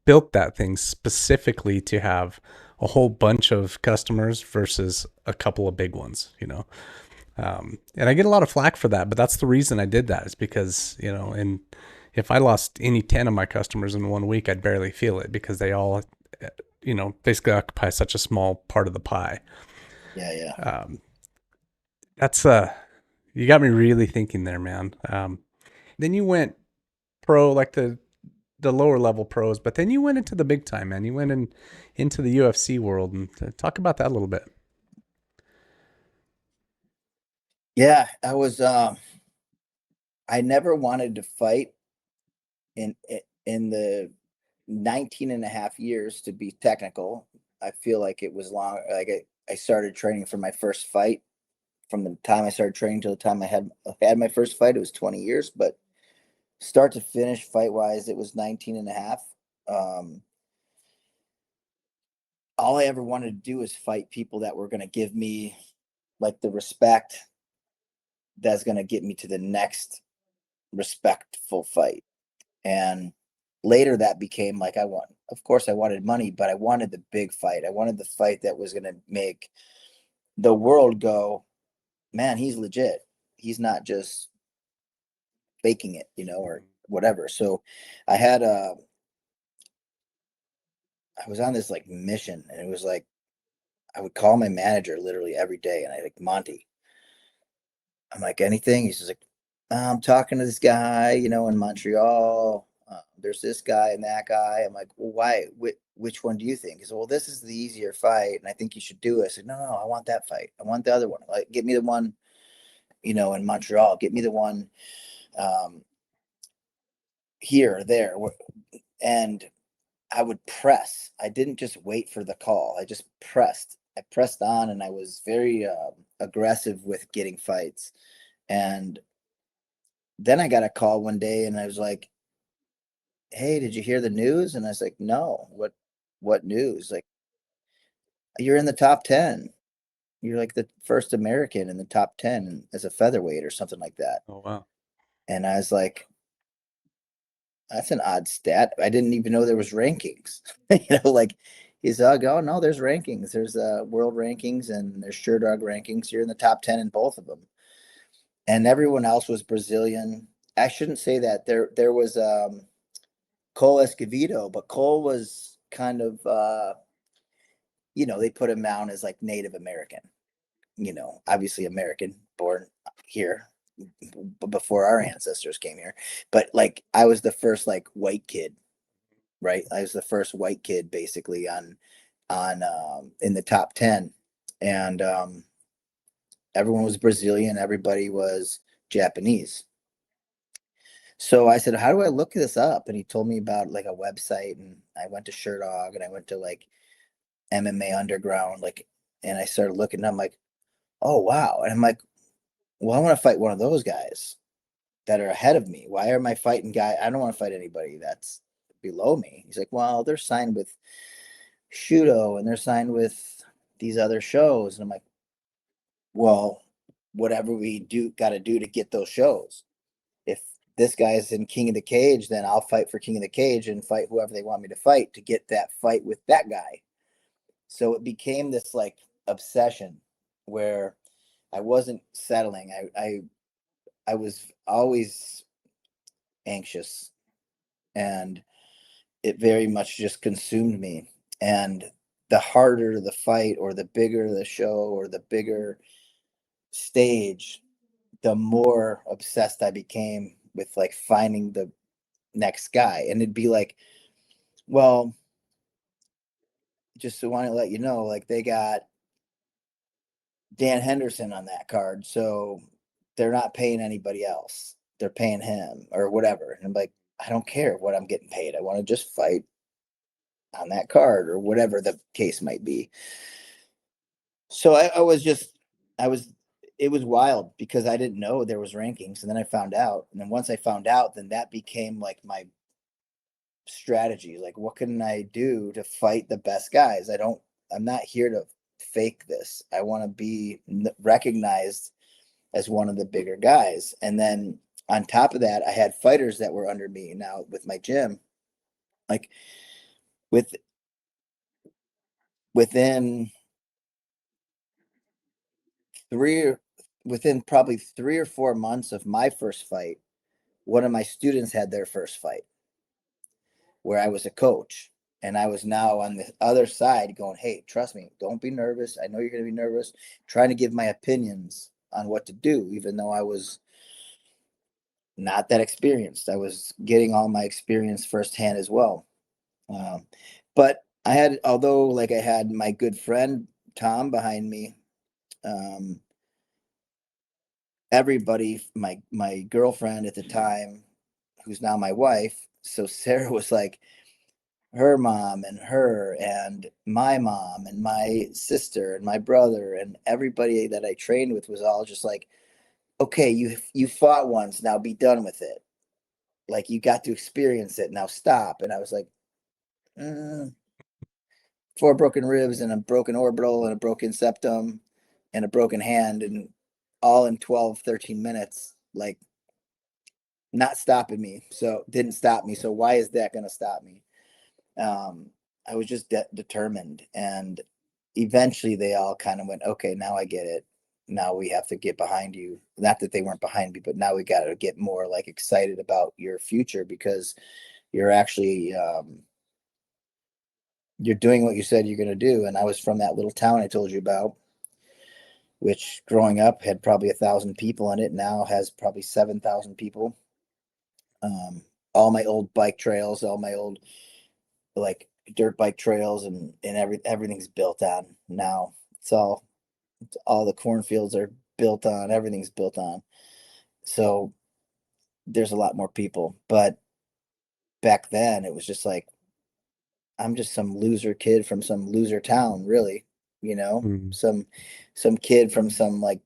built that thing specifically to have a whole bunch of customers versus a couple of big ones, and I get a lot of flack for that, but that's the reason I did that, is because, and if I lost any 10 of my customers in 1 week, I'd barely feel it, because they all, basically occupy such a small part of the pie. Yeah. That's, you got me really thinking there, man. Then you went pro, like the lower level pros, but then you went into the big time, man. You went into the UFC world, and talk about that a little bit. Yeah, I never wanted to fight in the 19 and a half years, to be technical. I feel like it was long. Like, I started training for my first fight. From the time I started training till the time I had my first fight, it was 20 years, but start to finish fight wise, it was 19 and a half. All I ever wanted to do is fight people that were going to give me like the respect that's going to get me to the next respectful fight. And later that became like, of course I wanted money, but I wanted the big fight. I wanted the fight that was going to make the world go, man, he's legit. He's not just faking it, or whatever. So I had I was on this like mission, and it was like, I would call my manager literally every day, and I like, Monty, I'm like, anything? He's just like, I'm talking to this guy, in Montreal. There's this guy and that guy. I'm like, well, why? Which one do you think? He said, well, this is the easier fight, and I think you should do it. I said, no, I want that fight. I want the other one. Like, get me the one, in Montreal. Get me the one here or there. And I would press. I didn't just wait for the call. I just pressed. I pressed on, and I was very aggressive with getting fights. And then I got a call one day, and I was like, hey, did you hear the news? And I was like, no, what news? Like, you're in the top 10. you're like the first American in the top 10 as a featherweight or something like that. Oh, wow. And I was like, that's an odd stat. I didn't even know there was rankings. Like he's like, oh no, there's rankings. There's world rankings and there's sure dog rankings. You're in the top 10 in both of them. And everyone else was Brazilian. I shouldn't say that. There was Cole Escovedo, but Cole was kind of they put him down as like Native American. Obviously American, born here before our ancestors came here. But like I was the first like white kid, right? I was the first white kid basically on in the top 10. And everyone was Brazilian, everybody was Japanese. So I said, how do I look this up? And he told me about like a website, and I went to Sherdog and I went to like MMA Underground, like, and I started looking, and I'm like, oh wow. And I'm like, well, I want to fight one of those guys that are ahead of me. Why am I fighting guy? I don't want to fight anybody that's below me. He's like, well, they're signed with Shudo and they're signed with these other shows. And I'm like, well, whatever we got to do to get those shows. If this guy's in King of the Cage, then I'll fight for King of the Cage and fight whoever they want me to fight to get that fight with that guy. So it became this like obsession where I wasn't settling. I was always anxious, and it very much just consumed me. And the harder the fight or the bigger the show or the bigger stage, the more obsessed I became with like finding the next guy. And it'd be like, well, just to want to let you know, like they got Dan Henderson on that card, so they're not paying anybody else. They're paying him or whatever. And I'm like, I don't care what I'm getting paid. I want to just fight on that card or whatever the case might be. So it was wild because I didn't know there was rankings, and then I found out. And then once I found out, then that became like my strategy. Like, what can I do to fight the best guys? I'm not here to fake this. I want to be recognized as one of the bigger guys. And then on top of that, I had fighters that were under me now with my gym. Like with within three within probably 3 or 4 months of my first fight, one of my students had their first fight where I was a coach. And I was now on the other side going, hey, trust me, don't be nervous. I know you're going to be nervous. Trying to give my opinions on what to do, even though I was not that experienced. I was getting all my experience firsthand as well. But although like I had my good friend Tom behind me, everybody, my girlfriend at the time, who's now my wife, so Sarah was like, her mom and her and my mom and my sister and my brother and everybody that I trained with was all just like, okay, you fought once, now be done with it. Like you got to experience it, now stop. And I was like, 4 broken ribs and a broken orbital and a broken septum and a broken hand, and all in 12, 13 minutes, like not stopping me. So didn't stop me. So why is that going to stop me? I was just determined, and eventually they all kind of went, okay, now I get it. Now we have to get behind you. Not that they weren't behind me, but now we got to get more like excited about your future because you're actually, you're doing what you said you're going to do. And I was from that little town I told you about, which growing up had probably 1,000 people in it. Now has probably 7,000 people. All my old bike trails, all my old like dirt bike trails and everything's built on now. All the cornfields are built on, everything's built on. So there's a lot more people. But back then it was just like, I'm just some loser kid from some loser town, really, Mm. some kid from some like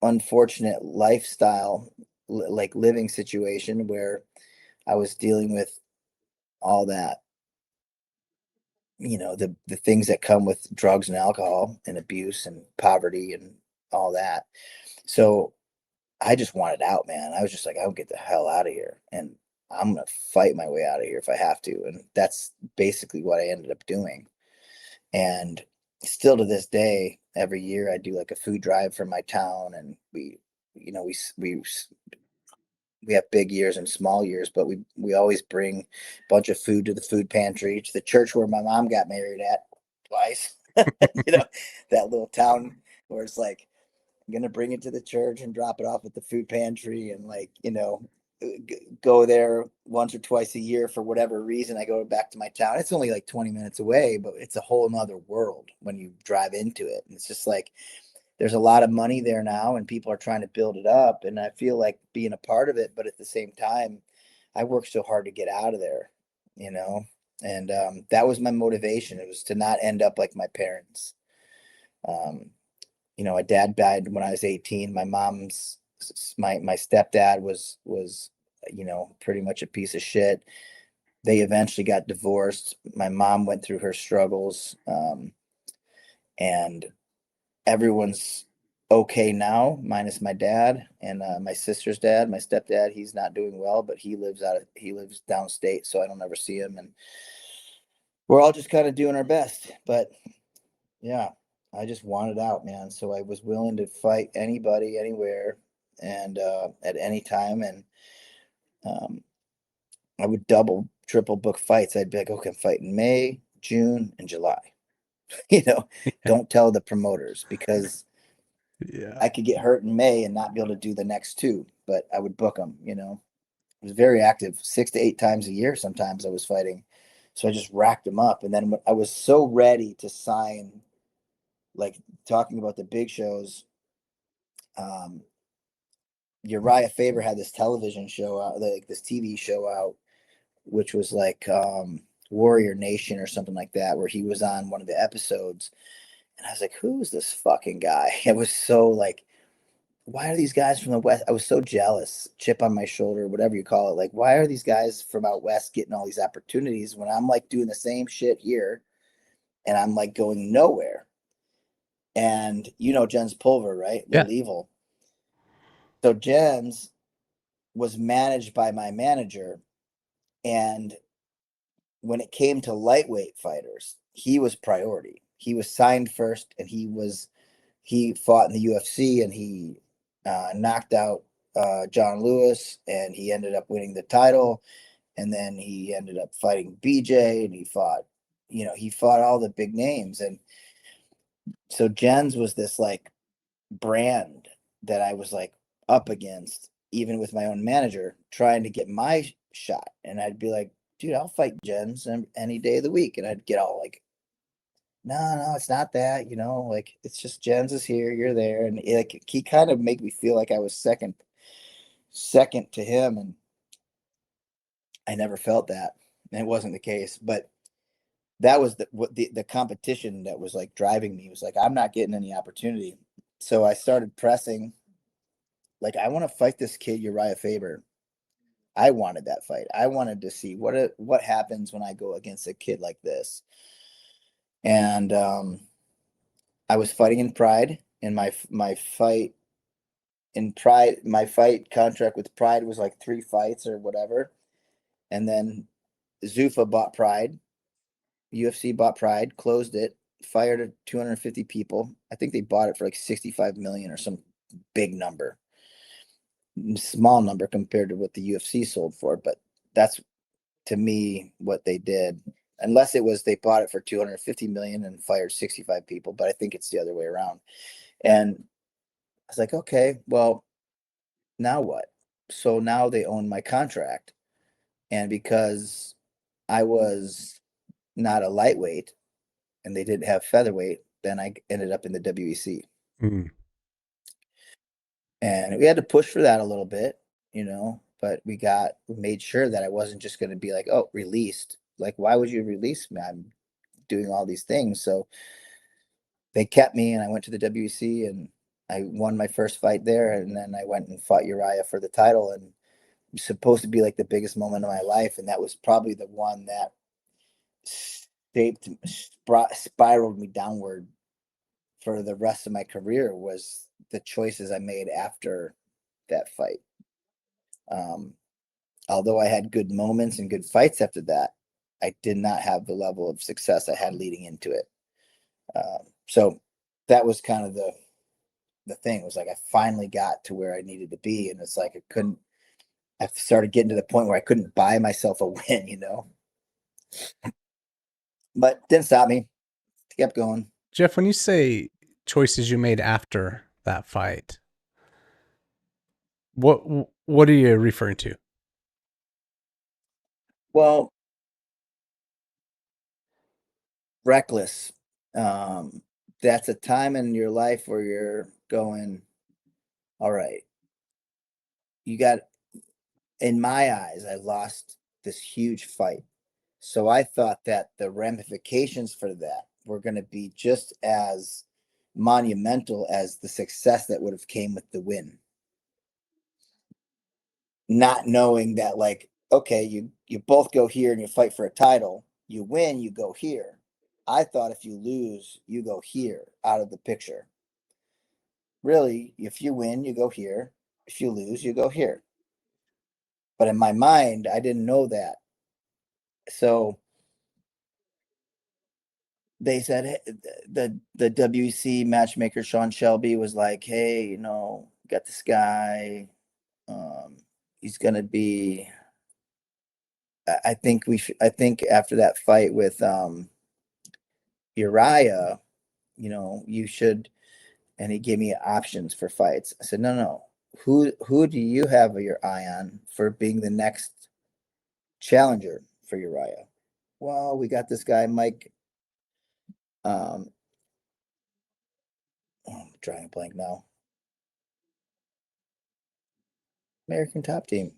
unfortunate lifestyle, like living situation where I was dealing with all that the things that come with drugs and alcohol and abuse and poverty and all that. So I just wanted out, man. I was just like, I'll get the hell out of here, and I'm gonna fight my way out of here if I have to. And that's basically what I ended up doing. And still to this day, every year I do like a food drive for my town, and we have big years and small years, but we always bring a bunch of food to the food pantry, to the church where my mom got married at twice. you know, that little town where it's like, I'm gonna bring it to the church and drop it off at the food pantry, and like, go there once or twice a year for whatever reason. I go back to my town. It's only like 20 minutes away, but it's a whole nother world when you drive into it. And it's just like, there's a lot of money there now, and people are trying to build it up, and I feel like being a part of it. But at the same time, I worked so hard to get out of there, you know and that was my motivation. It was to not end up like my parents. um, my dad died when I was 18. My stepdad was pretty much a piece of shit. They eventually got divorced. My mom went through her struggles, and everyone's okay now, minus my dad and my sister's dad. My stepdad, he's not doing well, but he lives downstate, so I don't ever see him, and we're all just kind of doing our best. But yeah, I just wanted out, man. So I was willing to fight anybody, anywhere, and at any time. And um, I would double, triple book fights. I'd be like, okay, I'm fighting May, June, and July. Don't tell the promoters, because Yeah. I could get hurt in May and not be able to do the next two, but I would book them. I was very active, 6 to 8 times a year. Sometimes I was fighting. So I just racked them up. And then when I was so ready to sign, like talking about the big shows, um, Uriah Faber had this television show out, like this TV show out, which was like Warrior Nation or something like that, where he was on one of the episodes. And I was like, who is this fucking guy? It was so like, why are these guys from the West? I was so jealous, chip on my shoulder, whatever you call it. Like, why are these guys from out West getting all these opportunities when I'm like doing the same shit here and I'm like going nowhere? And Jens Pulver, right? Yeah. Little Evil. So Jens was managed by my manager. And when it came to lightweight fighters, he was priority. He was signed first, and he fought in the UFC, and he knocked out John Lewis, and he ended up winning the title. And then he ended up fighting BJ, and he fought all the big names. And so Jens was this like brand that I was like up against, even with my own manager, trying to get my shot. And I'd be like, dude, I'll fight Jens any day of the week. And I'd get all like, no, it's not that, like, it's just Jens is here, you're there. And like, he kind of made me feel like I was second to him. And I never felt that. And it wasn't the case. But that was the competition that was like driving me. It was like, I'm not getting any opportunity. So I started pressing, like, I want to fight this kid, Uriah Faber. I wanted that fight. I wanted to see what happens when I go against a kid like this. And I was fighting in Pride, and my fight in Pride, my fight contract with Pride was like 3 fights or whatever. And then Zuffa bought Pride, UFC bought Pride, closed it, fired 250 people. I think they bought it for like 65 million or some big number. Small number compared to what the UFC sold for, but that's, to me, what they did. Unless it was they bought it for 250 million and fired 65 people, but I think it's the other way around. And I was like, okay, well, now what? So now they own my contract. And because I was not a lightweight and they didn't have featherweight, then I ended up in the WEC. Mm. And we had to push for that a little bit, but we made sure that I wasn't just going to be like, oh, released. Like, why would you release me? I'm doing all these things. So they kept me, and I went to the WEC, and I won my first fight there. And then I went and fought Uriah for the title, and it was supposed to be like the biggest moment of my life. And that was probably the one that shaped, spiraled me downward for the rest of my career was the choices I made after that fight. Although I had good moments and good fights after that, I did not have the level of success I had leading into it. So that was kind of the thing. It was like I finally got to where I needed to be, and it's like I started getting to the point where I couldn't buy myself a win, you know. But didn't stop me. Kept going. Jeff, when you say choices you made after that fight, what are you referring to? Well, reckless. That's a time in your life where you're going, all right, you got, in my eyes, I lost this huge fight. So I thought that the ramifications for that were going to be just as monumental as the success that would have came with the win. Not knowing that, like, okay, you both go here and you fight for a title. You win, you go here. I thought if you lose, you go here out of the picture. Really, if you win, you go here. If you lose, you go here. But in my mind, I didn't know that. So they said, the WEC matchmaker Sean Shelby was like, hey, you know, got this guy. He's gonna be. I think I think after that fight with Uriah, you know, you should. And he gave me options for fights. I said, no. Who do you have your eye on for being the next challenger for Uriah? Well, we got this guy, Mike. I'm drawing a blank now. American Top Team.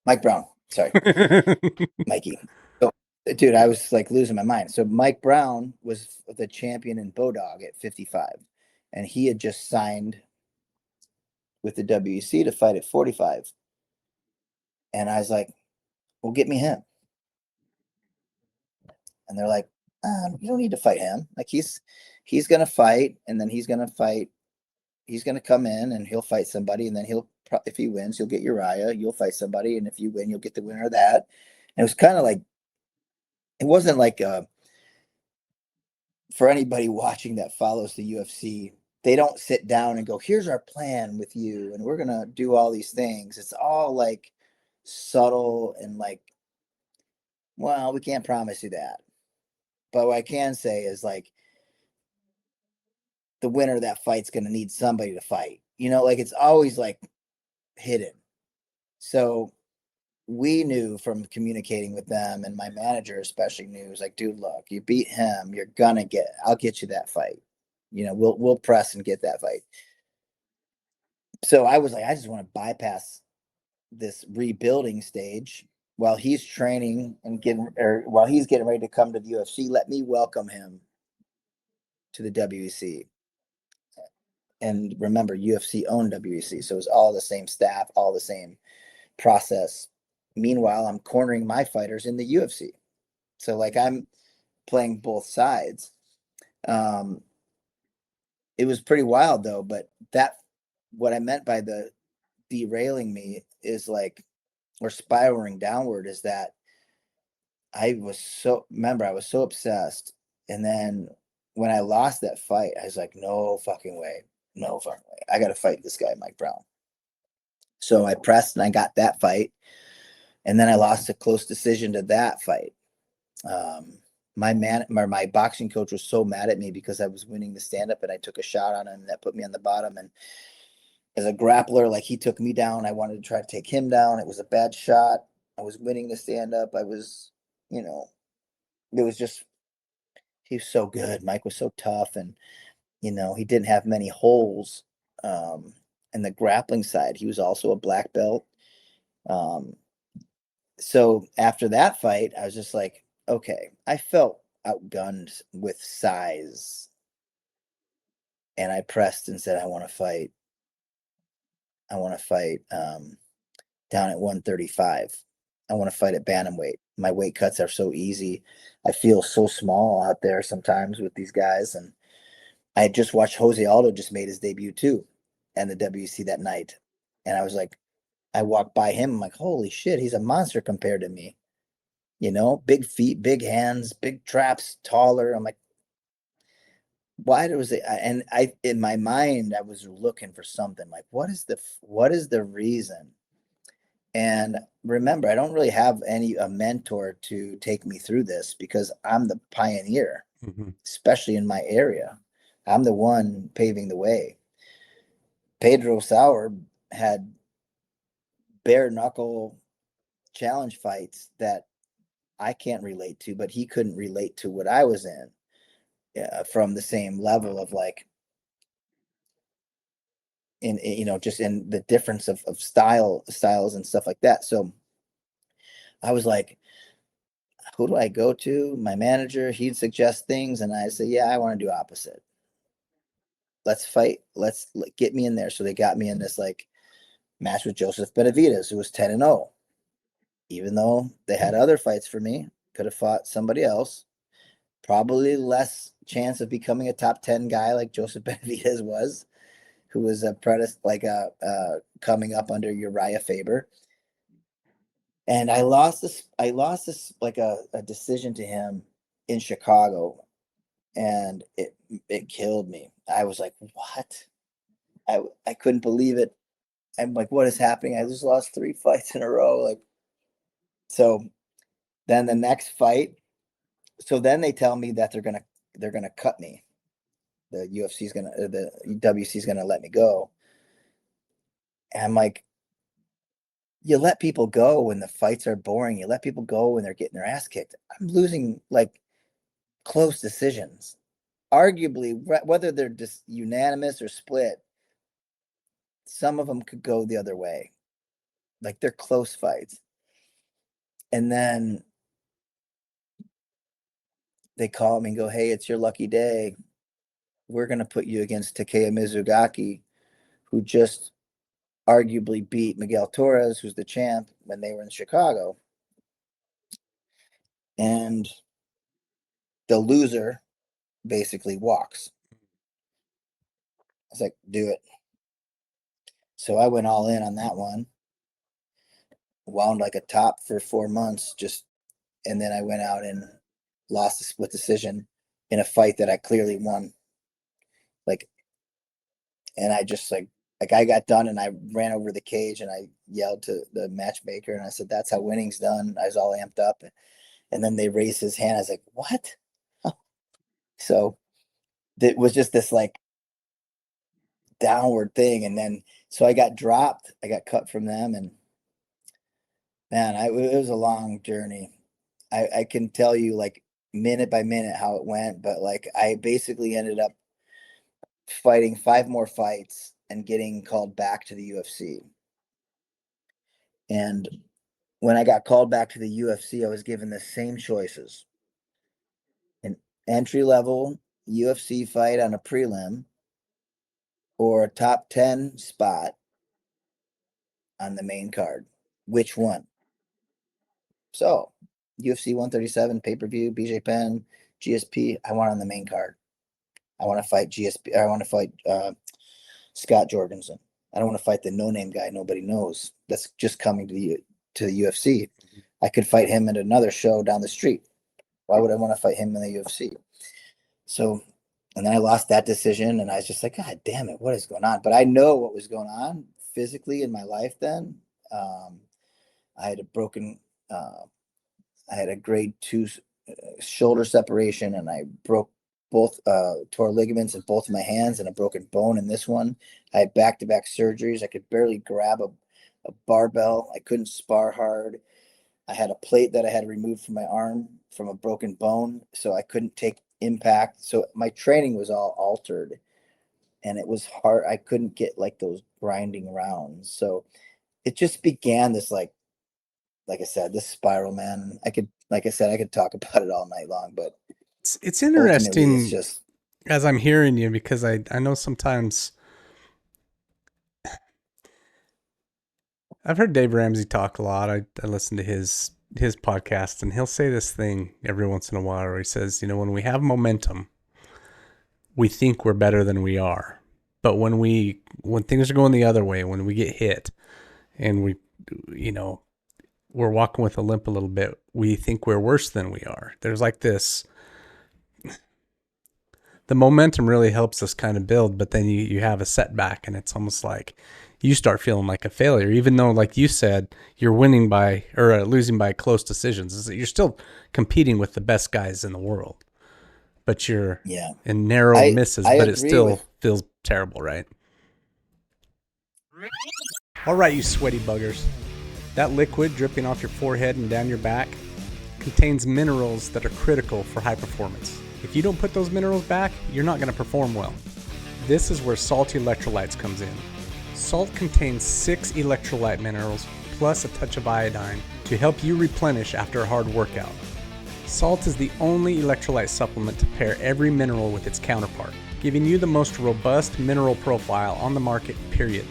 Mike Brown. Sorry, Mikey. So, dude, I was like losing my mind. So Mike Brown was the champion in Bodog at 55, and he had just signed with the WEC to fight at 45. And I was like, well, get me him. And they're like, you don't need to fight him. Like he's gonna fight, and then he's gonna fight. He's gonna come in and he'll fight somebody, and then if he wins, you'll get Uriah. You'll fight somebody, and if you win, you'll get the winner of that. And it was kind of like it wasn't like for anybody watching that follows the UFC. They don't sit down and go, here's our plan with you, and we're gonna do all these things. It's all like subtle and like, well, we can't promise you that. But what I can say is like the winner of that fight's going to need somebody to fight. You know, like it's always like hidden. So we knew from communicating with them, and my manager especially knew, was like, dude, look, you beat him, I'll get you that fight. You know, we'll press and get that fight. So I was like, I just want to bypass this rebuilding stage while he's training and while he's getting ready to come to the UFC. Let me welcome him to the WEC. And remember, UFC owned WEC, so it was all the same staff, all the same process. Meanwhile, I'm cornering my fighters in the UFC, so like I'm playing both sides. Um, it was pretty wild though, but what I meant by the derailing me is like, or spiraling downward, is that I was so obsessed, and then when I lost that fight, I was like, no fucking way, I got to fight this guy, Mike Brown. So I pressed and I got that fight, and then I lost a close decision to that fight. My boxing coach was so mad at me because I was winning the stand up and I took a shot on him that put me on the bottom. And as a grappler, like he took me down, I wanted to try to take him down. It was a bad shot. I was winning the stand up. I was, you know, it was just, he was so good. Mike was so tough, and you know, he didn't have many holes. And the grappling side, he was also a black belt. Um, so after that fight, I was just like, okay, I felt outgunned with size, and I pressed and said, I want to fight. I want to fight down at 135. I want to fight at bantamweight. My weight cuts are so easy. I feel so small out there sometimes with these guys. And I had just watched Jose Aldo just made his debut too, and the WEC that night. And I was like, I walked by him. I'm like, holy shit, he's a monster compared to me. You know, big feet, big hands, big traps, taller. I'm like, why was it? And I, in my mind, I was looking for something like, what is the reason? And remember, I don't really have a mentor to take me through this because I'm the pioneer, especially in my area. I'm the one paving the way. Pedro Sauer had bare knuckle challenge fights that I can't relate to, but he couldn't relate to what I was in, from the same level of like, just in the difference of styles and stuff like that. So I was like, who do I go to? My manager, he'd suggest things, and I say, yeah, I want to do opposite. Let's fight. Let's get me in there. So they got me in this like match with Joseph Benavidez, who was 10-0. Even though they had other fights for me, could have fought somebody else. Probably less chance of becoming a top 10 guy like Joseph Benavidez was, who was coming up under Uriah Faber. And I lost this like a decision to him in Chicago, and it killed me. I was like, what? I couldn't believe it. I'm like, what is happening? I just lost 3 fights in a row. Like, so then the next fight, so then they tell me that they're gonna cut me. The WC is gonna let me go. And I'm like, you let people go when the fights are boring. You let people go when they're getting their ass kicked. I'm losing like close decisions. Arguably, whether they're just unanimous or split, some of them could go the other way. Like they're close fights. And then they call me and go, hey, it's your lucky day. We're going to put you against Takeya Mizugaki, who just arguably beat Miguel Torres, who's the champ, when they were in Chicago. And the loser basically walks. I was like, do it. So I went all in on that one, wound like a top for 4 months, and then I went out and lost a split decision in a fight that I clearly won. Like, and I just like I got done and I ran over the cage and I yelled to the matchmaker and I said, that's how winning's done. I was all amped up. And then they raised his hand. I was like, what? So it was just this like downward thing. And then, so I got dropped. I got cut from them. And man, it was a long journey. I can tell you like minute by minute how it went, but like I basically ended up fighting 5 more fights and getting called back to the UFC. And when I got called back to the UFC, I was given the same choices: an entry level UFC fight on a prelim or a top 10 spot on the main card. Which one? So, UFC 137 pay-per-view, BJ Penn, GSP, I want on the main card. I want to fight GSP. I want to fight Scott Jorgensen. I don't want to fight the no-name guy nobody knows that's just coming to the UFC. I could fight him at another show down the street. Why would I want to fight him in the UFC? So, and then I lost that decision, and I was just like, God damn it, what is going on? But I know what was going on physically in my life then. I had I had a grade 2 shoulder separation, and I broke tore ligaments in both of my hands and a broken bone in this one. I had back-to-back surgeries. I could barely grab a barbell. I couldn't spar hard. I had a plate that I had removed from my arm from a broken bone, so I couldn't take impact. So my training was all altered, and it was hard. I couldn't get like those grinding rounds. So it just began this like I said, this spiral, man. Like I said, I could talk about it all night long, but It's ultimately it's interesting just, as I'm hearing you, because I know sometimes I've heard Dave Ramsey talk a lot. I listen to his podcast, and he'll say this thing every once in a while where he says, when we have momentum, we think we're better than we are. But when things are going the other way, when we get hit and we're walking with a limp a little bit, we think we're worse than we are. There's like this, the momentum really helps us kind of build, but then you have a setback and it's almost like you start feeling like a failure, even though, like you said, you're winning by or losing by close decisions. You're still competing with the best guys in the world, but you're in narrow misses, but it still feels terrible, right? All right, you sweaty buggers. That liquid dripping off your forehead and down your back contains minerals that are critical for high performance. If you don't put those minerals back, you're not going to perform well. This is where salty electrolytes comes in. Salt contains 6 electrolyte minerals plus a touch of iodine to help you replenish after a hard workout. Salt is the only electrolyte supplement to pair every mineral with its counterpart, giving you the most robust mineral profile on the market, period.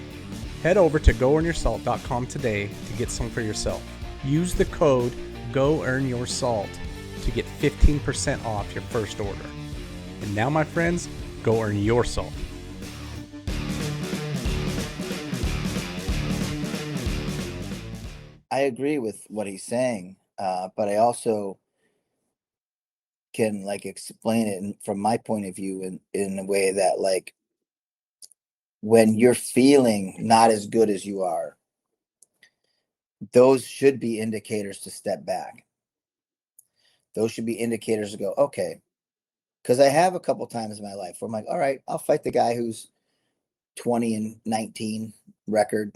Head over to goearnyoursalt.com today to get some for yourself. Use the code GOEARNYOURSALT to get 15% off your first order. And now, my friends, go earn your salt. I agree with what he's saying, but I also can explain it from my point of view in a way that when you're feeling not as good as you are, those should be indicators to step back. Those should be indicators to go, okay. Because I have a couple times in my life where I'm like, all right, I'll fight the guy who's 20-19 record,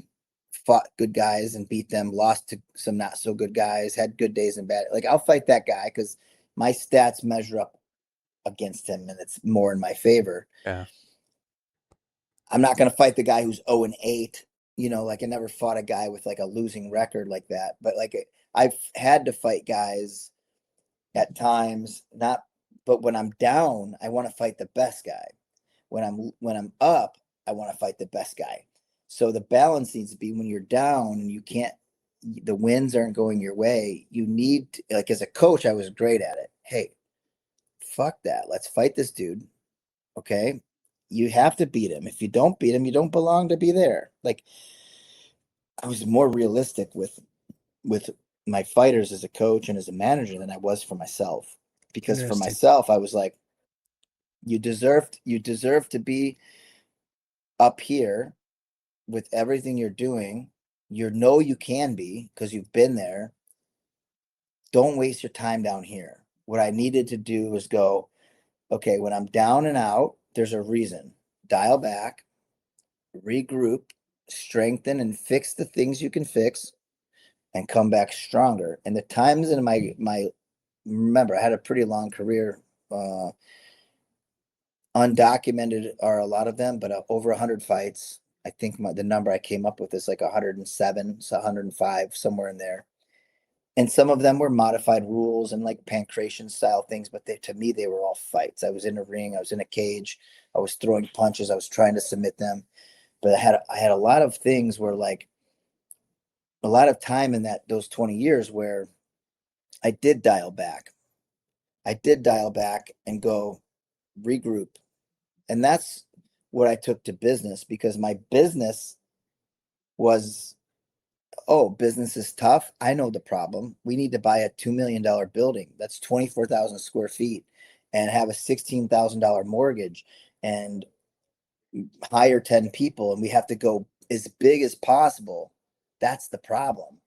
fought good guys and beat them, lost to some not so good guys, had good days and bad. I'll fight that guy because my stats measure up against him and it's more in my favor. Yeah. I'm not going to fight the guy who's 0-8. I never fought a guy with a losing record like that. But I've had to fight guys at times, but when I'm down, I want to fight the best guy. When I'm up, I want to fight the best guy. So the balance needs to be when you're down and the wins aren't going your way. You need to, as a coach, I was great at it. Hey, fuck that. Let's fight this dude. Okay. You have to beat him. If you don't beat him, you don't belong to be there. I was more realistic with my fighters as a coach and as a manager than I was for myself. Because for myself, I was like, you deserve to be up here with everything you're doing. You can be because you've been there. Don't waste your time down here. What I needed to do was go, okay, when I'm down and out, there's a reason. Dial back, regroup, strengthen, and fix the things you can fix, and come back stronger. And the times in my remember, I had a pretty long career. Undocumented are a lot of them, but over 100 fights. I think the number I came up with is 107, so 105, somewhere in there. And some of them were modified rules and pancration style things, but to me, they were all fights. I was in a ring, I was in a cage, I was throwing punches, I was trying to submit them. But I had a lot of things where a lot of time in those 20 years where I did dial back. I did dial back and go regroup. And that's what I took to business, because my business was, business is tough. I know the problem. We need to buy a $2 million building. That's 24,000 square feet and have a $16,000 mortgage and hire 10 people. And we have to go as big as possible. That's the problem.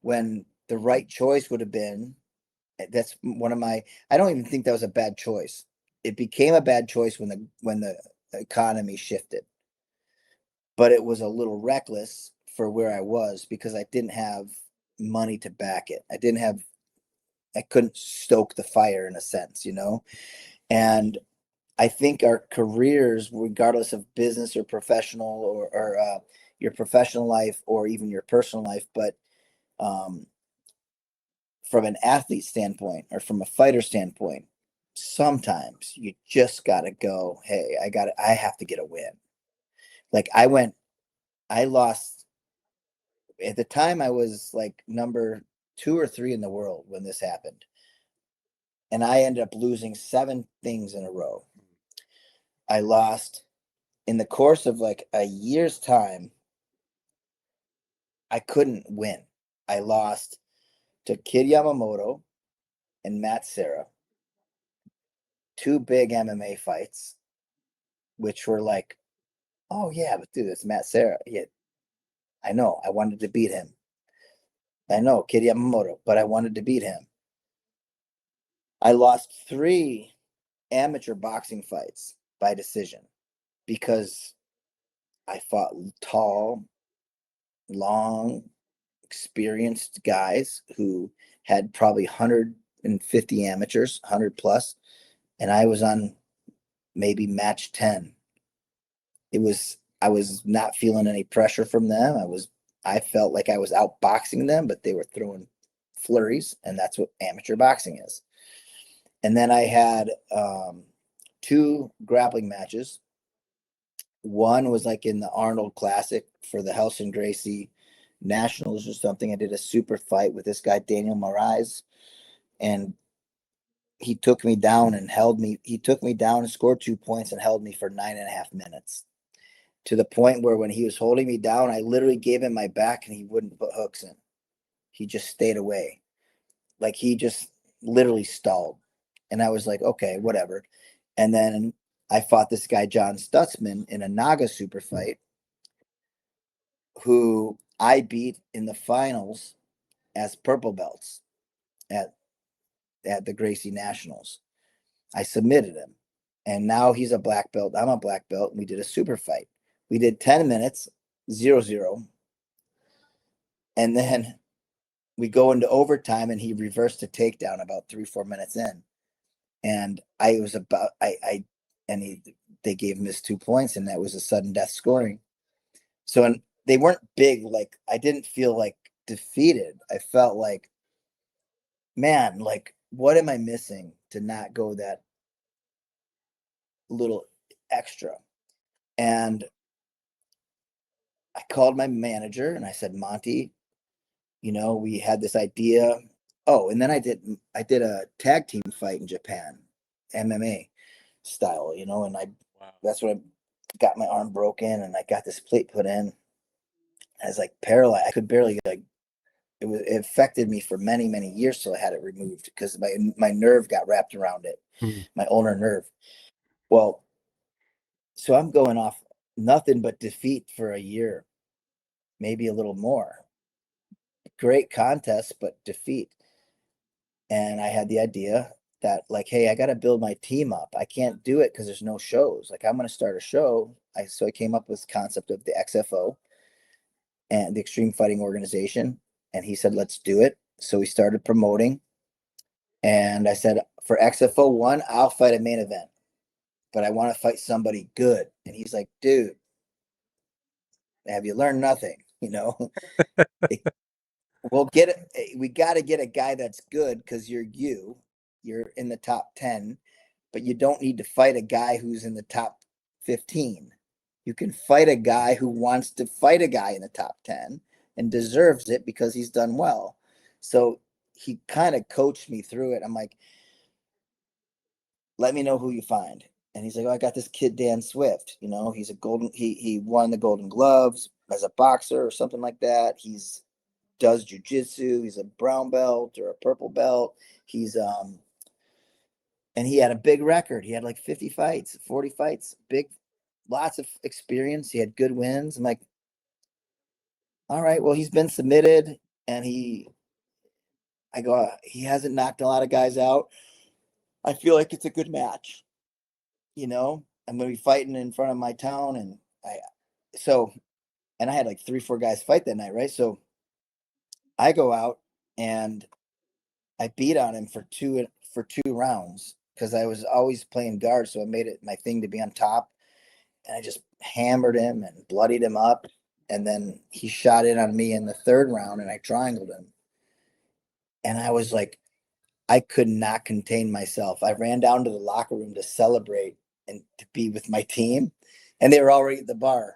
When the right choice would have been, that's one of my, I don't even think that was a bad choice. It became a bad choice when the economy shifted, but it was a little reckless for where I was because I didn't have money to back it. I couldn't stoke the fire in a sense, and I think our careers, regardless of business or professional or your professional life or even your personal life, but from an athlete standpoint or from a fighter standpoint, sometimes you just got to go, hey, I have to get a win. I lost at the time I was like number 2 or 3 in the world when this happened. And I ended up losing 7 things in a row. I lost in the course of like a year's time. I couldn't win. I lost to Kid Yamamoto and Matt Serra, 2 big MMA fights, which were like, oh yeah, but dude, it's Matt Serra. Yeah, I know. I wanted to beat him. I know, Kid Yamamoto, but I wanted to beat him. I lost 3 amateur boxing fights by decision because I fought tall, long, experienced guys who had probably 150 amateurs, 100 plus, and I was on maybe match 10. I was not feeling any pressure from them. I felt like I was outboxing them, but they were throwing flurries, and that's what amateur boxing is. And then I had 2 grappling matches. One was like in the Arnold Classic for the Helson Gracie Nationals or something. I did a super fight with this guy, Daniel Moraes, and he took me down and held me. He took me down and scored 2 points and held me for 9.5 minutes, to the point where when he was holding me down, I literally gave him my back and he wouldn't put hooks in. He just stayed away. Like he just literally stalled. And I was like, okay, whatever. And then I fought this guy, John Stutzman, in a Naga super fight, who I beat in the finals as purple belts at the Gracie Nationals. I submitted him. And now he's a black belt. I'm a black belt. And we did a super fight. We did 10 minutes, 0-0. And then we go into overtime and he reversed a takedown about 3-4 minutes in. And I was about, they gave him his 2 points, and that was a sudden death scoring. So, and they weren't big. Like, I didn't feel like defeated. I felt like, man, like, what am I missing to not go that little extra? And I called my manager and I said, Monty, we had this idea. Oh, and then I did a tag team fight in Japan, MMA style, and Wow. that's when I got my arm broken and I got this plate put in. I was like paralyzed. I could barely it affected me for many, many years till I had it removed because my nerve got wrapped around it, my ulnar nerve. Well, so I'm going off nothing but defeat for a year, maybe a little more. Great contest, but defeat. And I had the idea that, like, hey, I got to build my team up. I can't do it because there's no shows. Like, I'm going to start a show. So I came up with this concept of the XFO and the Extreme Fighting Organization. And he said, let's do it. So we started promoting. And I said, for XFO 1, I'll fight a main event, but I want to fight somebody good. And he's like, dude, have you learned nothing? We'll get it. We got to get a guy that's good because you're in the top 10, but you don't need to fight a guy who's in the top 15. You can fight a guy who wants to fight a guy in the top 10 and deserves it because he's done well. So he kind of coached me through it. I'm like, let me know who you find. And he's like, oh, I got this kid, Dan Swift. He's he won the Golden Gloves as a boxer or something like that. Does jujitsu. He's a brown belt or a purple belt. And he had a big record. He had like 50 fights, 40 fights, lots of experience. He had good wins. I'm like, all right, well, he's been submitted and he hasn't knocked a lot of guys out. I feel like it's a good match. I'm going to be fighting in front of my town. And I had like 3-4 guys fight that night. Right. So I go out and I beat on him for two rounds because I was always playing guard. So I made it my thing to be on top. And I just hammered him and bloodied him up. And then he shot in on me in the 3rd round and I triangled him. And I was like, I could not contain myself. I ran down to the locker room to celebrate and to be with my team. And they were already at the bar.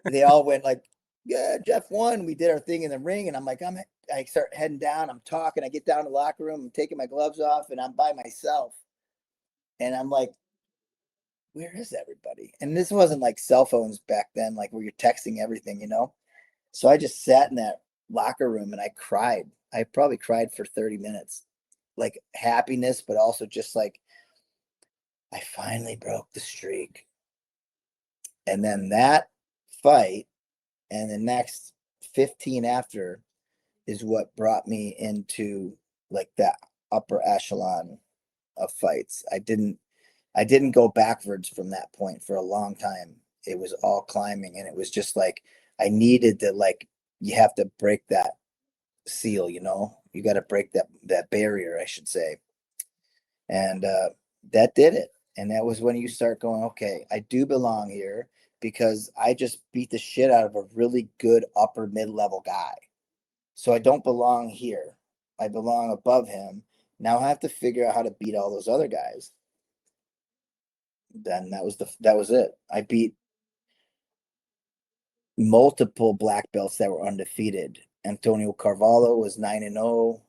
They all went like, yeah, Jeff won. We did our thing in the ring, and I'm like, I start heading down. I'm talking. I get down to the locker room. I'm taking my gloves off, and I'm by myself. And I'm like, where is everybody? And this wasn't like cell phones back then, like where you're texting everything, you know? So I just sat in that locker room and I cried. I probably cried for 30 minutes, like happiness, but also just like, I finally broke the streak. And then that fight and the next 15 after is what brought me into like that upper echelon of fights. I didn't go backwards from that point for a long time. It was all climbing, and it was just like I needed to, like, you have to break that seal, you know. You got to break that barrier, I should say. And that did it. And that was when you start going, okay, I do belong here because I just beat the shit out of a really good upper mid-level guy. So I don't belong here. I belong above him. Now I have to figure out how to beat all those other guys. Then that was it. I beat multiple black belts that were undefeated. Antonio Carvalho was 9-0.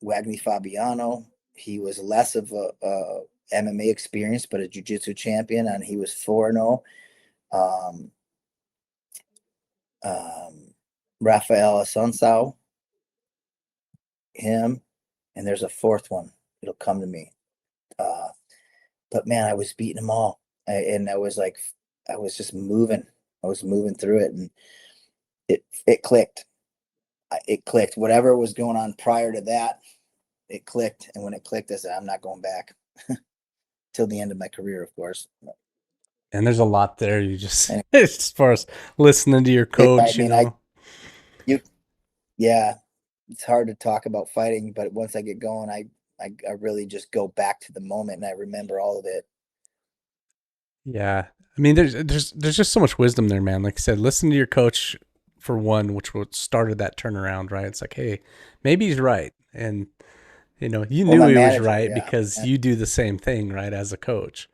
Wagner Fabiano, he was less of a MMA experience, but a jiu-jitsu champion, and he was 4-0. Um, Rafael Assunção, him, and there's a fourth one. It'll come to me. But man, I was beating them all, and I was like, I was just moving. I was moving through it, and it clicked. It clicked. Whatever was going on prior to that, it clicked. And when it clicked, I said, I'm not going back till the end of my career, of course. And there's a lot there. You just, And as far as listening to your I coach, you mean, know. yeah, it's hard to talk about fighting, but once I get going, I really just go back to the moment and I remember all of it. Yeah. I mean, there's just so much wisdom there, man. Like I said, listen to your coach for one, which started that turnaround, right? It's like, hey, maybe he's right. And, you know, you Well, knew my he was manager, right yeah, because you do the same thing, right, as a coach.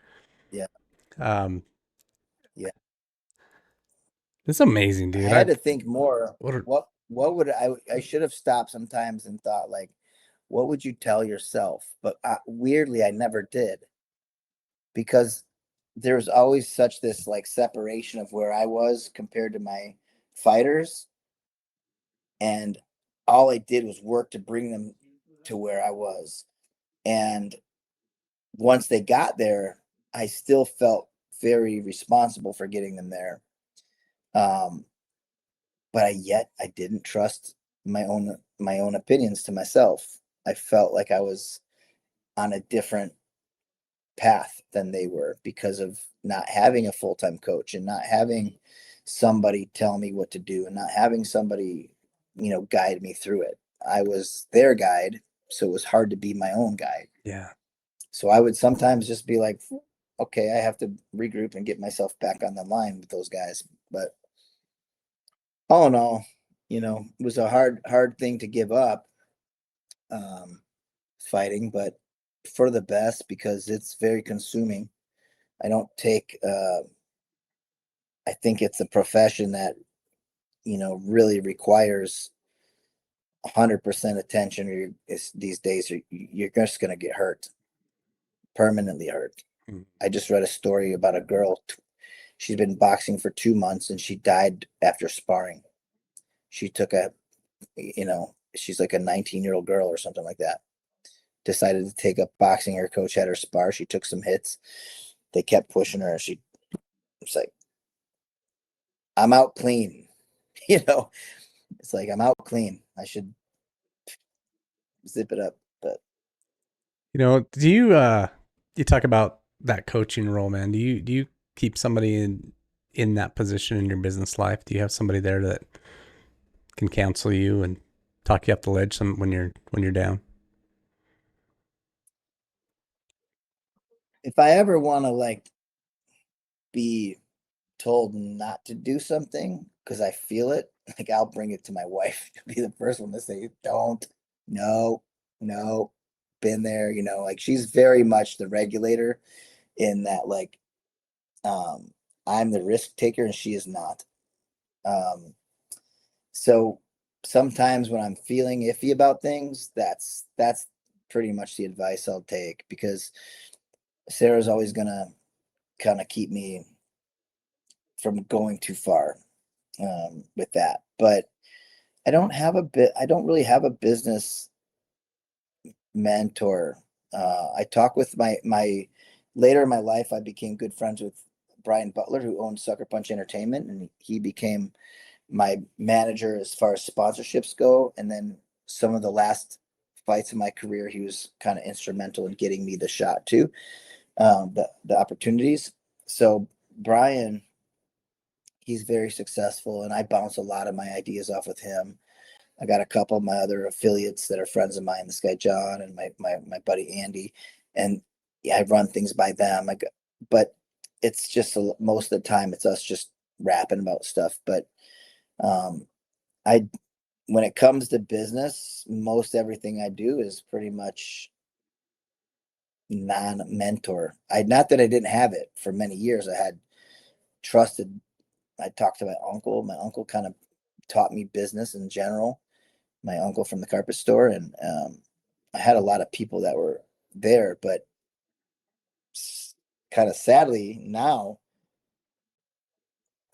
yeah, Um, yeah. it's amazing, I dude. had to think more. What are, What would I should have stopped sometimes and thought like, what would you tell yourself? But weirdly, I never did because there's always such this like separation of where I was compared to my fighters, and all I did was work to bring them to where I was. And once they got there, I still felt very responsible for getting them there. Um, but yet I didn't trust my own opinions to myself. I felt like I was on a different path than they were because of not having a full-time coach and not having somebody tell me what to do and not having somebody, guide me through it. I was their guide, so it was hard to be my own guide. yeah. So I would sometimes just be like, okay, I have to regroup and get myself back on the line with those guys. But all in all, it was a hard thing to give up, um, fighting, but for the best because it's very consuming. I don't take, I think it's a profession that, really requires 100% attention, or these days you're just going to get hurt, permanently hurt. Mm. I just read a story about a girl. She's been boxing for 2 months and she died after sparring. She took she's like a 19-year-old girl or something like that. Decided to take up boxing. Her coach had her spar. She took some hits. They kept pushing her. She was like, I'm out clean. You know, it's like, I'm out clean. I should zip it up. But You know, do you talk about that coaching role, man? Do you keep somebody in that position in your business life? Do you have somebody there that can counsel you and talk you up the ledge when you're down? if I ever want to like be told not to do something because I feel it, like I'll bring it to my wife to be the first one to say, don't, no, no, been there, like she's very much the regulator in that, like, I'm the risk taker and she is not. So sometimes when I'm feeling iffy about things, that's pretty much the advice I'll take, because Sarah's always gonna kind of keep me from going too far with that. But I don't really have a business mentor. I talk with my later in my life, I became good friends with Brian Butler, who owns Sucker Punch Entertainment, and he became my manager as far as sponsorships go. And then some of the last fights in my career, he was kind of instrumental in getting me the shot too, the opportunities. So Brian, he's very successful, and I bounce a lot of my ideas off with him. I got a couple of my other affiliates that are friends of mine, this guy John and my buddy Andy, and yeah, I run things by them. But it's just most of the time it's us just rapping about stuff. But I when it comes to business, most everything I do is pretty much non-mentor. Not that I didn't have it for many years. I had trusted. I talked to my uncle. My uncle kind of taught me business in general. My uncle from the carpet store, and I had a lot of people that were there, but kind of sadly now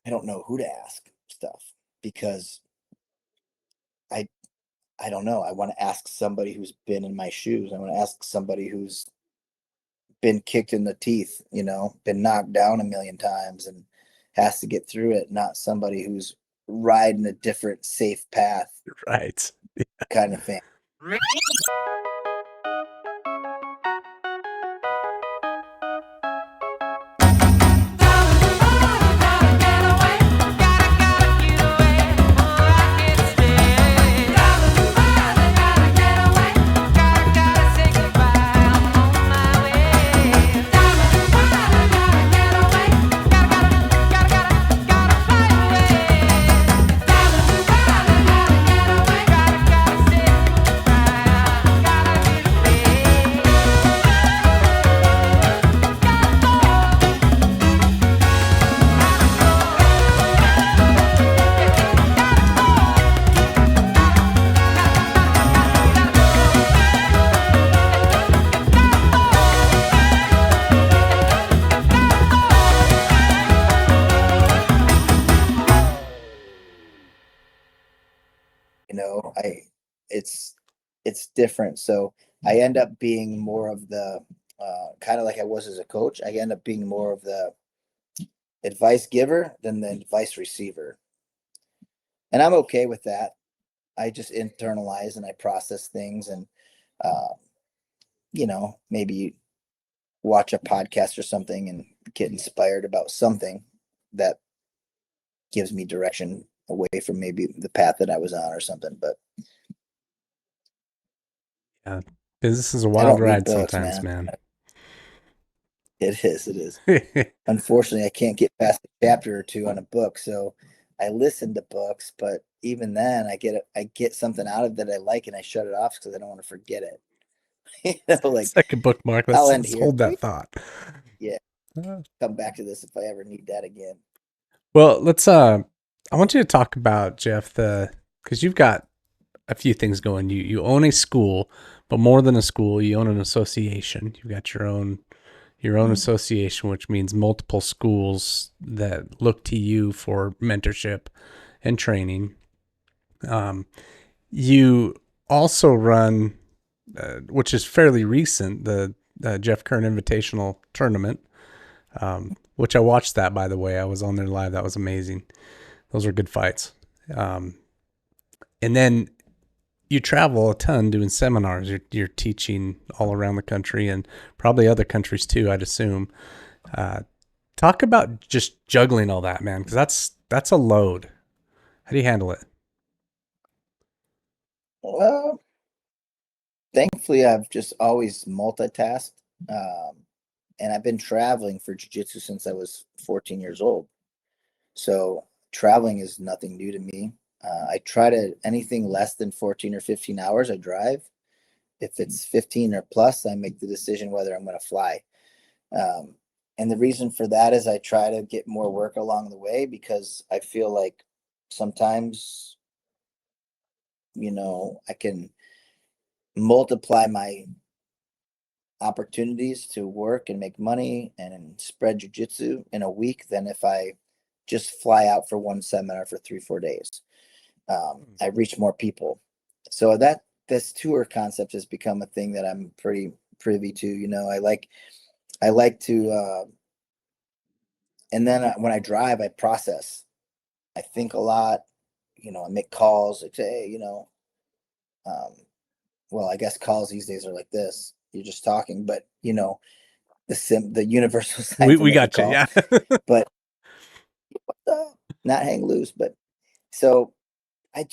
I don't know who to ask stuff, because I I don't know. I want to ask somebody who's been in my shoes. I want to ask somebody who's been kicked in the teeth, been knocked down a million times and has to get through it, not somebody who's riding a different safe path Right. kind of thing. I it's different. So I end up being more of the kind of like I was as a coach. I end up being more of the advice giver than the advice receiver. And I'm okay with that. I just internalize and I process things, and maybe watch a podcast or something and get inspired about something that gives me direction away from maybe the path that I was on or something. But Yeah. Business is a I wild don't read ride books, sometimes, man. man. It is. Unfortunately, I can't get past a chapter or two on a book, so I listen to books. But even then, I get something out of it that I like, and I shut it off because I don't want to forget it. Like Second bookmark. I'll Let's, end let's here. hold that thought. Yeah, come back to this if I ever need that again. Well, let's I want you to talk about, Jeff, because you've got a few things going. You own a school, but more than a school, you own an association. You've got your own association, which means multiple schools that look to you for mentorship and training. You also run, which is fairly recent, the Jeff Curran Invitational Tournament, which I watched that, by the way. I was on there live. That was amazing. Those were good fights. And then you travel a ton doing seminars. You're teaching all around the country and probably other countries too, I'd assume. Talk about just juggling all that, man, because that's a load. How do you handle it? Well, thankfully, I've just always multitasked, and I've been traveling for jiu-jitsu since I was 14 years old. So traveling is nothing new to me. I try to anything less than 14 or 15 hours, I drive. If it's 15 or plus, I make the decision whether I'm going to fly. And the reason for that is I try to get more work along the way, because I feel like sometimes, I can multiply my opportunities to work and make money and spread jujitsu in a week than if I just fly out for one seminar for 3-4 days. I reach more people. So this tour concept has become a thing that I'm pretty privy to. I like to, and then when I drive, I process. I think a lot. I make calls. I say, hey, well, I guess calls these days are like this. You're just talking, but the universal sign to We make a got you. call. Yeah. But not hang loose. But so I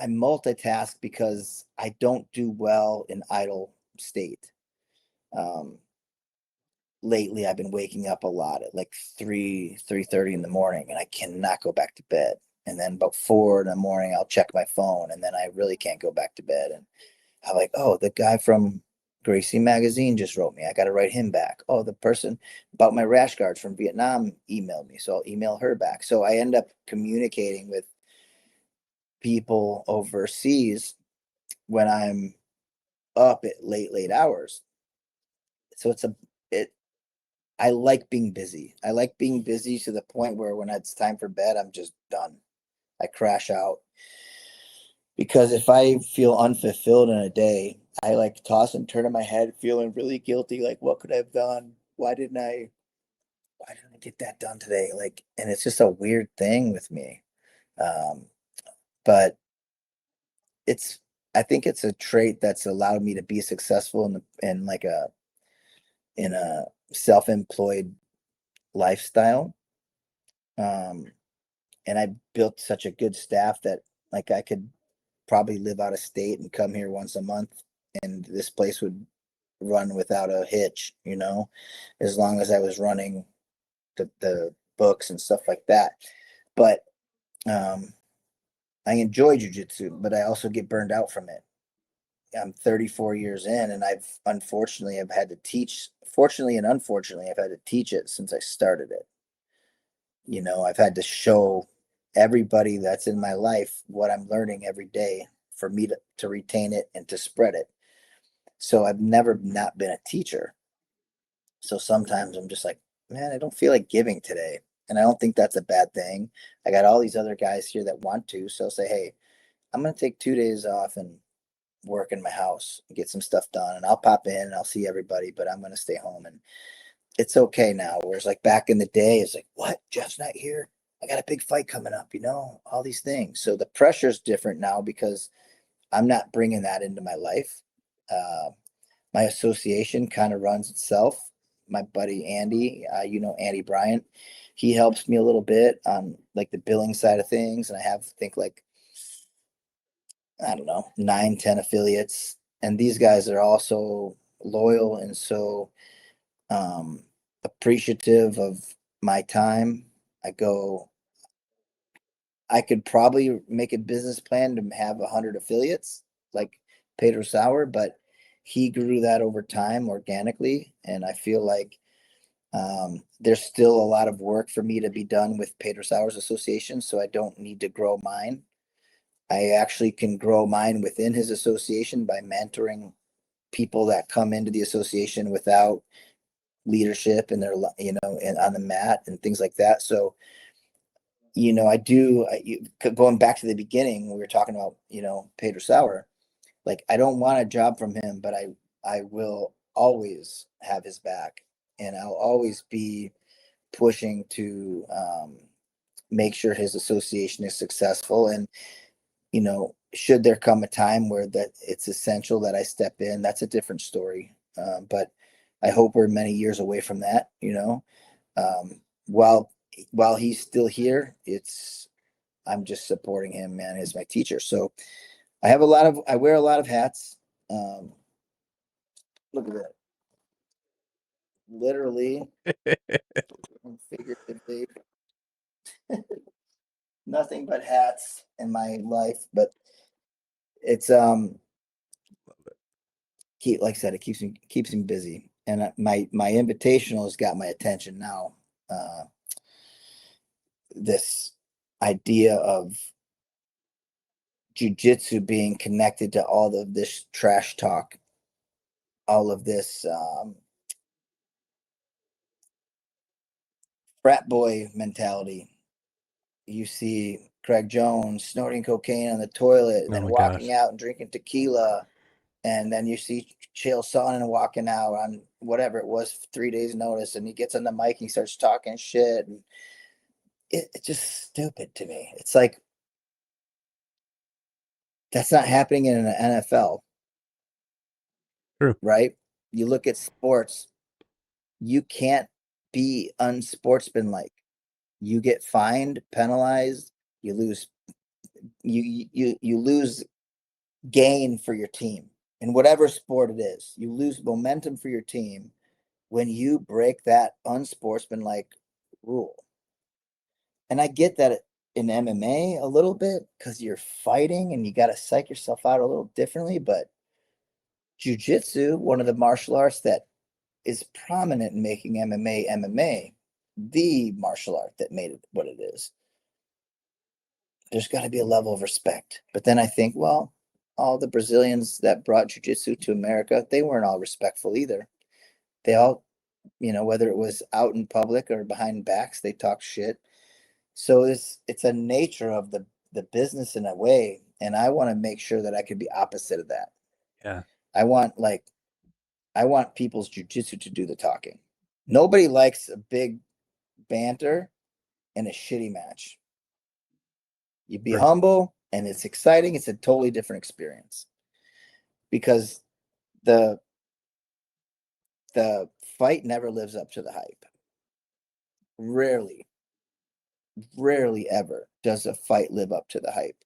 multitask because I don't do well in idle state. Lately I've been waking up a lot at like 3:30 in the morning, and I cannot go back to bed. And then about 4 in the morning, I'll check my phone, and then I really can't go back to bed. And I'm like, oh, the guy from Gracie Magazine just wrote me. I got to write him back. Oh, the person about my rash guards from Vietnam emailed me, so I'll email her back. So I end up communicating with people overseas when I'm up at late hours. So I like being busy. I like being busy to the point where when it's time for bed, I'm just done. I crash out. Because if I feel unfulfilled in a day, I like toss and turn in my head, feeling really guilty. Like, what could I have done? Why didn't I get that done today? Like, and it's just a weird thing with me. But I think it's a trait that's allowed me to be successful in a self-employed lifestyle. And I built such a good staff that like I could probably live out of state and come here once a month, and this place would run without a hitch, as long as I was running the books and stuff like that. But I enjoy jujitsu, but I also get burned out from it. I'm 34 years in, and I've had to teach. Fortunately and unfortunately, I've had to teach it since I started it. I've had to show everybody that's in my life what I'm learning every day for me to retain it and to spread it. So I've never not been a teacher. So sometimes I'm just like, man, I don't feel like giving today. And I don't think that's a bad thing. I got all these other guys here that want to. So I'll say, hey, I'm going to take 2 days off and work in my house and get some stuff done. And I'll pop in and I'll see everybody, but I'm going to stay home. And it's okay now. Whereas like back in the day, it's like, what? Jeff's not here. I got a big fight coming up, all these things. So the pressure's different now because I'm not bringing that into my life. My association kind of runs itself. My buddy Andy, Andy Bryant, he helps me a little bit on like the billing side of things. And I think like, I don't know, 9, 10 affiliates. And these guys are also loyal and so appreciative of my time. I could probably make a business plan to have 100 affiliates like Pedro Sauer, but he grew that over time organically. And I feel like there's still a lot of work for me to be done with Pedro Sauer's association. So I don't need to grow mine. I actually can grow mine within his association by mentoring people that come into the association without leadership and they're, and on the mat and things like that. So, going back to the beginning, we were talking about, Pedro Sauer, like, I don't want a job from him, but I will always have his back and I'll always be pushing to make sure his association is successful. And, should there come a time where that it's essential that I step in, that's a different story. But I hope we're many years away from that, while he's still here, I'm just supporting him, man, as my teacher. So I wear a lot of hats. Look at that. Literally and figuratively. Nothing but hats in my life, but it's like I said, it keeps me busy. And my invitational has got my attention now. This idea of jiu-jitsu being connected to all of this trash talk, all of this frat boy mentality. You see Craig Jones snorting cocaine on the toilet and Oh then my walking gosh. out and drinking tequila. And then you see Chael Sonnen walking out on whatever it was, 3 days notice, and he gets on the mic and he starts talking shit. And it's just stupid to me. It's like, that's not happening in an NFL, True. right? You look at sports, you can't be unsportsmanlike. You get fined, penalized, you lose you lose gain for your team. In whatever sport it is, you lose momentum for your team when you break that unsportsmanlike rule. And I get that in MMA a little bit because you're fighting and you got to psych yourself out a little differently. But jiu-jitsu, one of the martial arts that is prominent in making MMA, the martial art that made it what it is, there's got to be a level of respect. But then I think, well, all the Brazilians that brought jiu-jitsu to America, they weren't all respectful either. They all, whether it was out in public or behind backs, they talk shit. So it's a nature of the business in a way, and I want to make sure that I could be opposite of that. Yeah. I want people's jiu-jitsu to do the talking. Nobody likes a big banter and a shitty match. You be True. humble and it's exciting. It's a totally different experience because the fight never lives up to the hype. Rarely ever does a fight live up to the hype.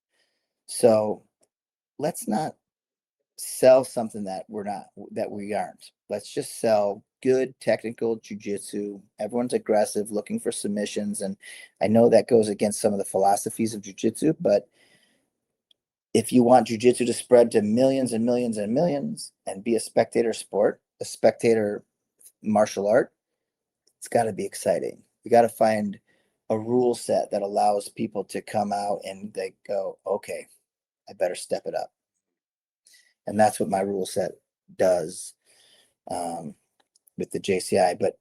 So let's not sell something that we aren't. Let's just sell good technical jiu-jitsu. Everyone's aggressive, looking for submissions, and I know that goes against some of the philosophies of jiu-jitsu, but if you want jiu-jitsu to spread to millions and millions and millions and be a spectator sport, a spectator martial art, it's got to be exciting. We got to find a rule set that allows people to come out and they go, okay, I better step it up. And that's what my rule set does with the JCI. But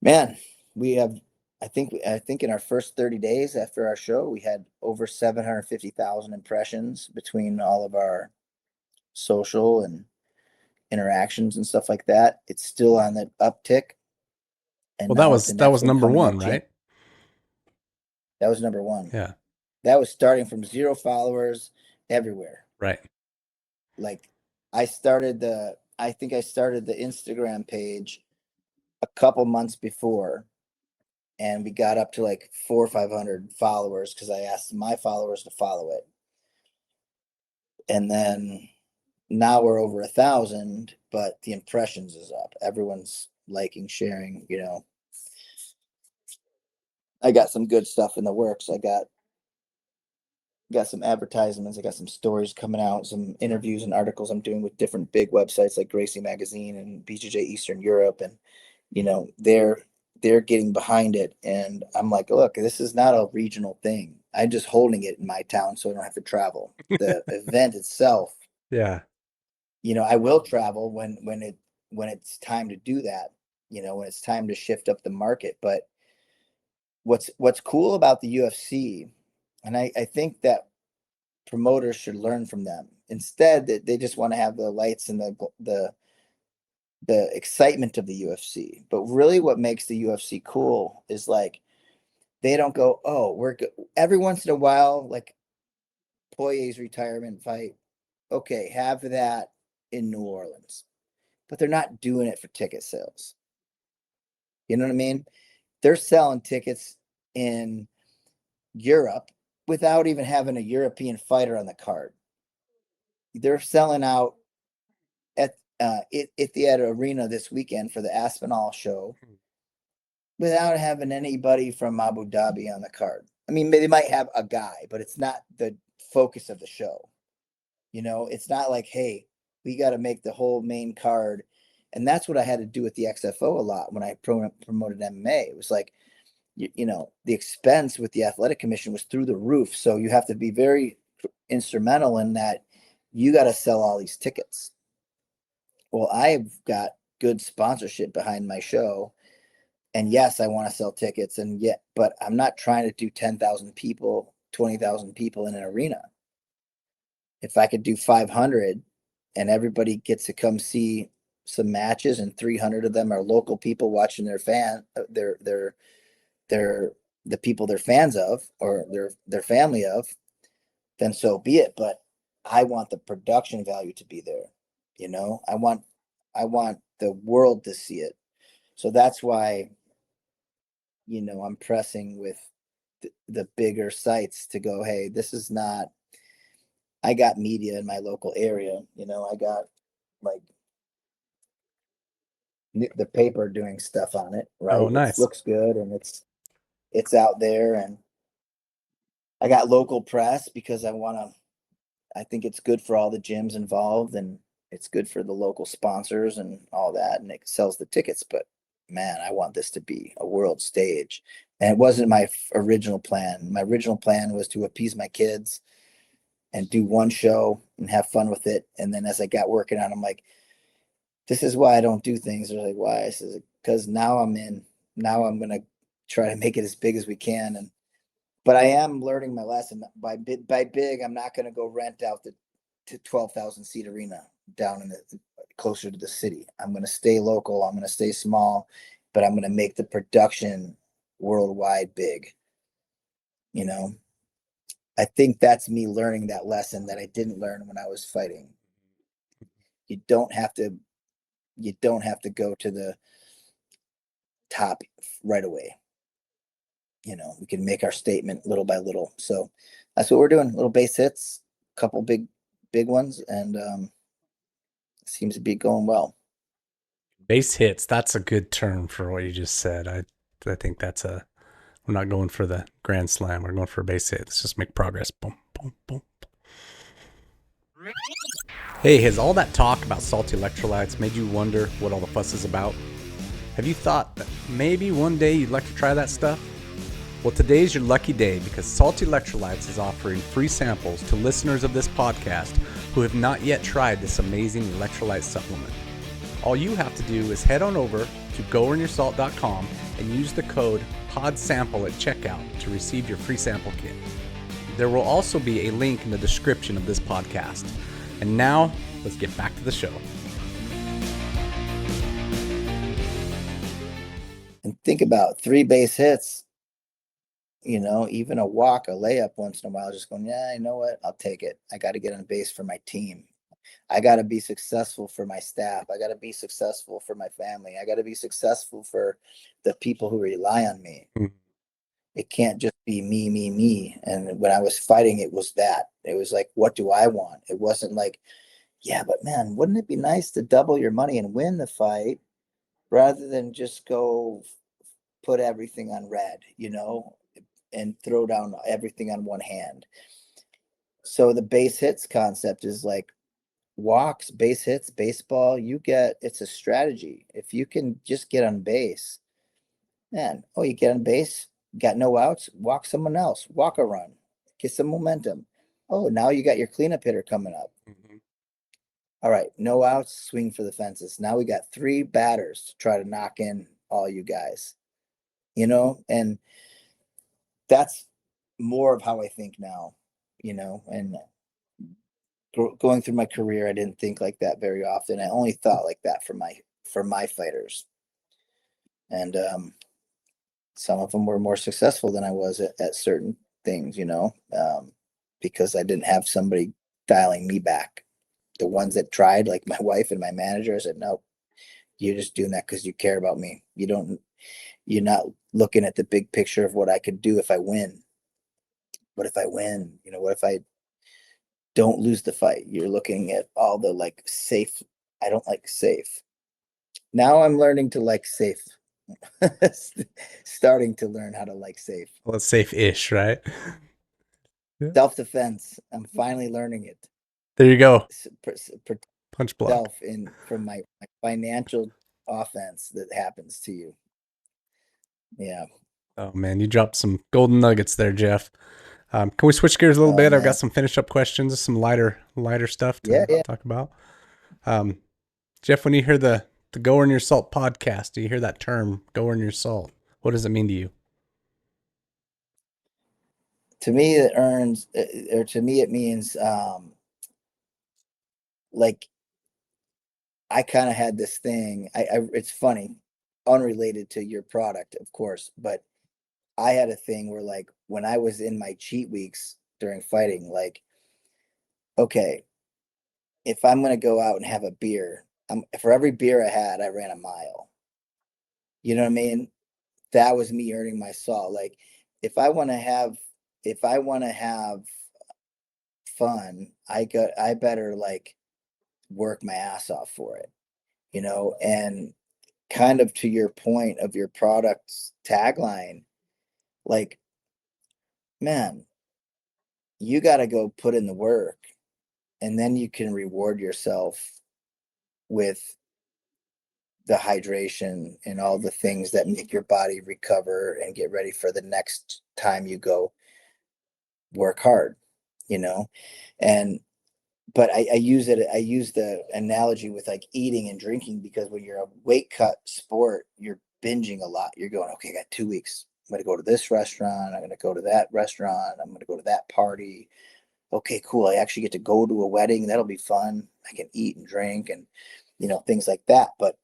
man, we have, I think in our first 30 days after our show, we had over 750,000 impressions between all of our social and interactions and stuff like that. It's still on the uptick. And Well, now with the that next was one number coming one, up, right? that was number one. Yeah. That was starting from 0 followers everywhere. Right. Like I think I started the Instagram page a couple months before, and we got up to like 400 or 500 followers because I asked my followers to follow it. And then now we're over 1,000, but the impressions is up. Everyone's liking, sharing, I got some good stuff in the works. I got some advertisements. I got some stories coming out, some interviews and articles I'm doing with different big websites like Gracie Magazine and BJJ Eastern Europe. And, they're getting behind it. And I'm like, look, this is not a regional thing. I'm just holding it in my town so I don't have to travel. The event itself, Yeah. I will travel when it's time to do that, when it's time to shift up the market. But what's cool about the UFC, and I think that promoters should learn from them. Instead, that they just want to have the lights and the excitement of the UFC. But really what makes the UFC cool is like they don't go, oh, we're good. Every once in a while, like Poirier's retirement fight, okay, have that in New Orleans. But they're not doing it for ticket sales. You know what I mean? They're selling tickets in Europe without even having a European fighter on the card. They're selling out at Etihad Arena this weekend for the Aspinall show without having anybody from Abu Dhabi on the card. I mean, they might have a guy, but it's not the focus of the show. It's not like, hey, we got to make the whole main card. And that's what I had to do with the XFO a lot when I promoted MMA. It was like, you know, the expense with the athletic commission was through the roof. So you have to be very instrumental in that. You got to sell all these tickets. Well, I've got good sponsorship behind my show. And yes, I want to sell tickets, and yet, but I'm not trying to do 10,000 people, 20,000 people in an arena. If I could do 500 and everybody gets to come see some matches, and 300 of them are local people watching the people they're fans of, or their family of, then so be it. But I want the production value to be there. You know, I want the world to see it. So that's why, you know, I'm pressing with the bigger sites to go, hey, this is not, I got media in my local area. You know, I got like the paper doing stuff on it, Oh, right? It nice. looks good, and it's out there. And I got local press because I think it's good for all the gyms involved, and it's good for the local sponsors and all that, and it sells the tickets. But man, I want this to be a world stage. And it wasn't my original plan. My original plan was to appease my kids and do one show and have fun with it. And then as I got working on, I'm like, this is why I don't do things. They're like, why? I says, because now I'm in. Now I'm gonna try to make it as big as we can. And but I am learning my lesson. By big, I'm not gonna go rent out the to 12,000 seat arena down in the closer to the city. I'm gonna stay local. I'm gonna stay small, but I'm gonna make the production worldwide big. You know, I think that's me learning that lesson that I didn't learn when I was fighting. You don't have to go to the top right away. You know, we can make our statement little by little. So that's what we're doing. Little base hits, couple big ones, and seems to be going well. Base hits. That's a good term for what you just said. I think that's a. We're not going for the grand slam. We're going for a base hit. Let's just make progress. Boom, boom, boom. Hey, has all that talk about salty electrolytes made you wonder what all the fuss is about? Have you thought that maybe one day you'd like to try that stuff? Well, today's your lucky day because Salty Electrolytes is offering free samples to listeners of this podcast who have not yet tried this amazing electrolyte supplement. All you have to do is head on over to goearnyoursalt.com and use the code PODSAMPLE at checkout to receive your free sample kit. There will also be a link in the description of this podcast. And now, let's get back to the show. And think about 3 base hits, you know, even a walk, a layup once in a while, just going, yeah, you know what? I'll take it. I got to get on base for my team. I got to be successful for my staff. I got to be successful for my family. I got to be successful for the people who rely on me. Mm-hmm. It can't just be me. And when I was fighting, it was that. It was like, what do I want? It wasn't like, yeah, but man, wouldn't it be nice to double your money and win the fight rather than just go put everything on red, you know, and throw down everything on one hand. So the base hits concept is like walks, base hits, baseball. It's a strategy. If you can just get on base, man, you get on base, got no outs, walk someone else, walk a run, get some momentum. Oh, now you got your cleanup hitter coming up. Mm-hmm. All right, no outs, swing for the fences. Now we got 3 batters to try to knock in all you guys, you know, and that's more of how I think now, you know, and going through my career, I didn't think like that very often. I only thought like that for my fighters. And some of them were more successful than I was at certain things, you know, because I didn't have somebody dialing me back. The ones that tried, like my wife and my manager, I said, no, you're just doing that because you care about me. You're not looking at the big picture of what I could do if I win. What if I win? You know, what if I don't lose the fight? You're looking at all the like safe. I don't like safe. Now I'm learning to like safe. Starting to learn how to like safe. Well, it's safe-ish, right? Yeah. Self-defense. I'm finally learning it. There you go. Protect Punch block. yourself from my financial offense that happens to you. Yeah. Oh man, you dropped some golden nuggets there, Jeff. Can we switch gears a little Oh bit? I've got man. some finish up questions, some lighter stuff Yeah, to yeah. talk about. Um, Jeff, when you hear the Go in Your Salt podcast, do you hear that term, Go in Your Salt? What does it mean to you? To me, it earns, or to me, it means like I kind of had this thing. It's funny, unrelated to your product, of course, but I had a thing where, like, when I was in my cheat weeks during fighting, like, okay, if I'm gonna go out and have a beer, for every beer I had, I ran a mile. You know what I mean? That was me earning my salt. Like, if I want to have, if I want to have fun, I better like work my ass off for it, and kind of to your point of your product's tagline, like, man, you got to go put in the work, and then you can reward yourself with the hydration and all the things that make your body recover and get ready for the next time you go work hard, you know? And but I use the analogy with like eating and drinking, because when you're a weight cut sport, you're binging a lot. You're going, okay, I got 2 weeks. I'm gonna go to this restaurant, I'm gonna go to that restaurant, I'm gonna go to that party. Okay, cool. I actually get to go to a wedding. That'll be fun. I can eat and drink and things like that. But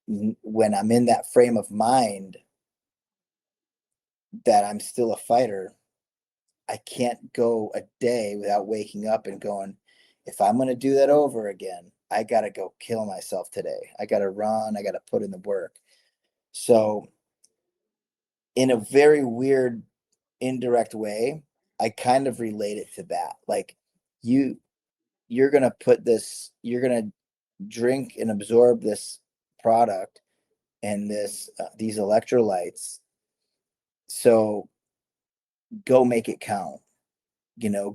when I'm in that frame of mind that I'm still a fighter, I can't go a day without waking up and going, if I'm going to do that over again, I got to go kill myself today. I got to run. I got to put in the work. So, in a very weird, indirect way, I kind of relate it to that. Like, you, you're going to you're going to drink and absorb this product and these electrolytes. So, go make it count.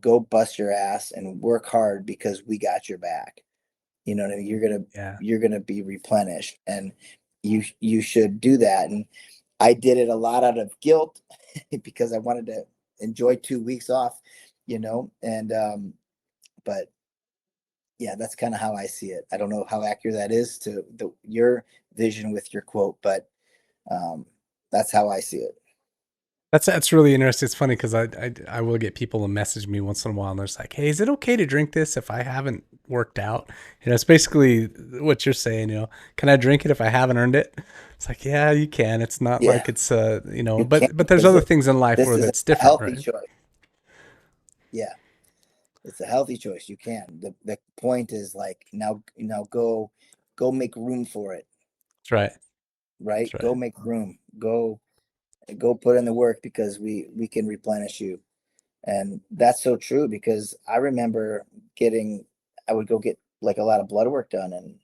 Go bust your ass and work hard, because we got your back. You know what I mean? Yeah. You're gonna be replenished, and you should do that. And I did it a lot out of guilt because I wanted to enjoy 2 weeks off, and but yeah, that's kind of how I see it. I don't know how accurate that is to your vision with your quote, but um, that's how I see it. That's really interesting. It's funny because I will get people to message me once in a while, and they're just like, "Hey, is it okay to drink this if I haven't worked out?" It's basically what you're saying. Can I drink it if I haven't earned it? It's like, yeah, you can. It's not Yeah, like it's you can't, but there's because other things in life this where is that's a different, healthy right? choice. Yeah, it's a healthy choice. You can. The point is, like, now go make room for it, That's right. right? That's Go right. make room. Go put in the work, because we can replenish you. And that's so true, because I remember getting I would go get like a lot of blood work done and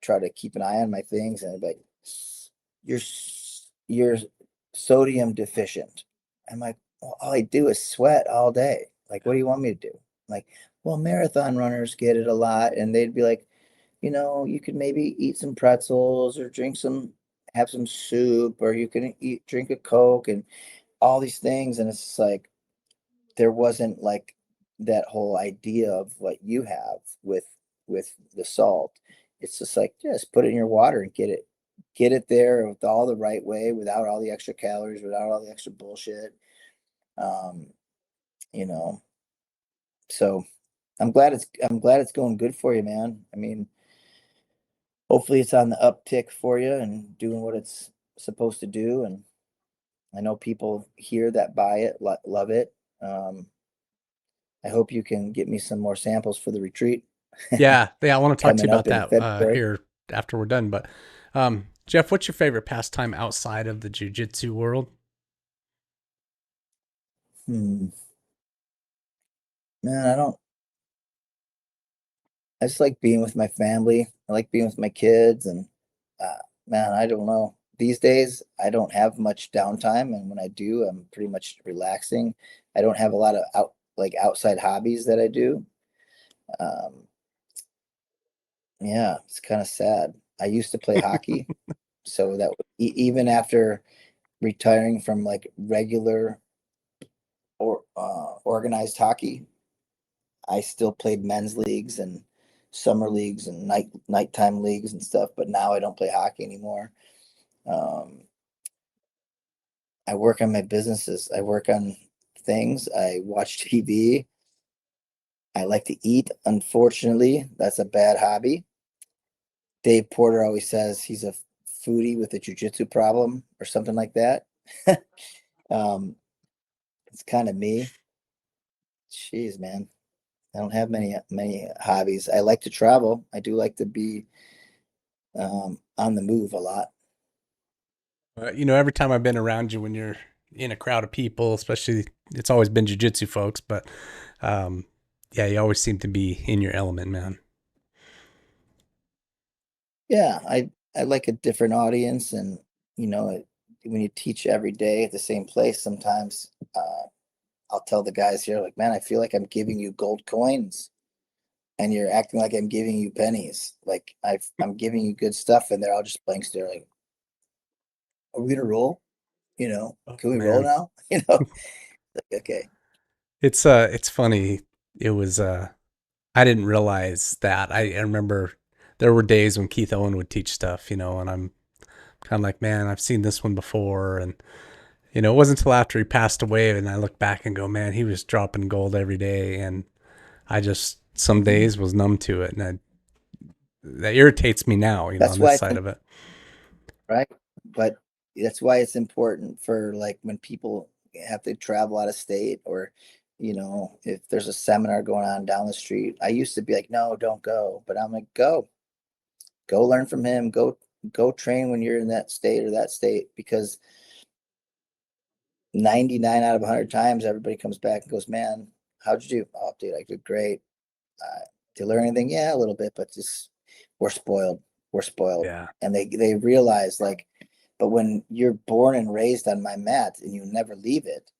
try to keep an eye on my things, and I'd be like, you're you're sodium deficient. I'm like, well, all I do is sweat all day. Like, what do you want me to do? I'm like, well, marathon runners get it a lot, and they'd be like, you could maybe eat some pretzels or have some soup, or you can drink a Coke and all these things. And it's just like, there wasn't like that whole idea of what you have with the salt. It's just like, just put it in your water and get it there with all the right way, without all the extra calories, without all the extra bullshit. Um, you know, so I'm glad it's going good for you, man. I mean, hopefully it's on the uptick for you and doing what it's supposed to do. And I know people here that buy it love it. I hope you can get me some more samples for the retreat Yeah, yeah. I want to talk to you coming up about in that February. here after we're done. But Jeff, what's your favorite pastime outside of the jujitsu world? Hmm. Man, I just like being with my family. I like being with my kids, and man, I don't know. These days, I don't have much downtime, and when I do, I'm pretty much relaxing. I don't have a lot of outside hobbies that I do. Um, yeah, it's kind of sad. I used to play hockey, so that even after retiring from like regular or organized hockey. I still played men's leagues and summer leagues and nighttime leagues and stuff, but now I don't play hockey anymore. Um, I work on my businesses. I work on things. I watch TV. I like to eat. Unfortunately, that's a bad hobby. Dave Porter always says he's a foodie with a jujitsu problem or something like that. um, it's kind of me. Jeez, man. I don't have many hobbies. I like to travel. I do like to be on the move a lot. You know, every time I've been around you when you're in a crowd of people, especially it's always been jiu-jitsu folks, but yeah, you always seem to be in your element, man. Yeah, I like a different audience, and when you teach every day at the same place, sometimes I'll tell the guys here, like, man, I feel like I'm giving you gold coins, and you're acting like I'm giving you pennies. Like I'm giving you good stuff, and they're all just blank stare, like, are we gonna roll? Oh, Can we roll man. now? Like, okay. It's funny. It was I didn't realize that. I remember there were days when Keith Owen would teach stuff, you know, and I'm kind of like, man, I've seen this one before. And, you know, it wasn't until after he passed away and I look back and go, man, he was dropping gold every day. And I just, some days was numb to it. And that irritates me now, you know, That's on why this it's side of it. right, but that's why it's important for like when people have to travel out of state, or if there's a seminar going on down the street. I used to be like, no, don't go, but I'm like, go learn from him, go train when you're in that state or that state, because 99 out of 100 times everybody comes back and goes, man, how'd you do? Oh, dude, I did great. Did you learn anything? Yeah, a little bit, but just we're spoiled. We're spoiled. Yeah. And they realize, like, but when you're born and raised on my mat and you never leave it,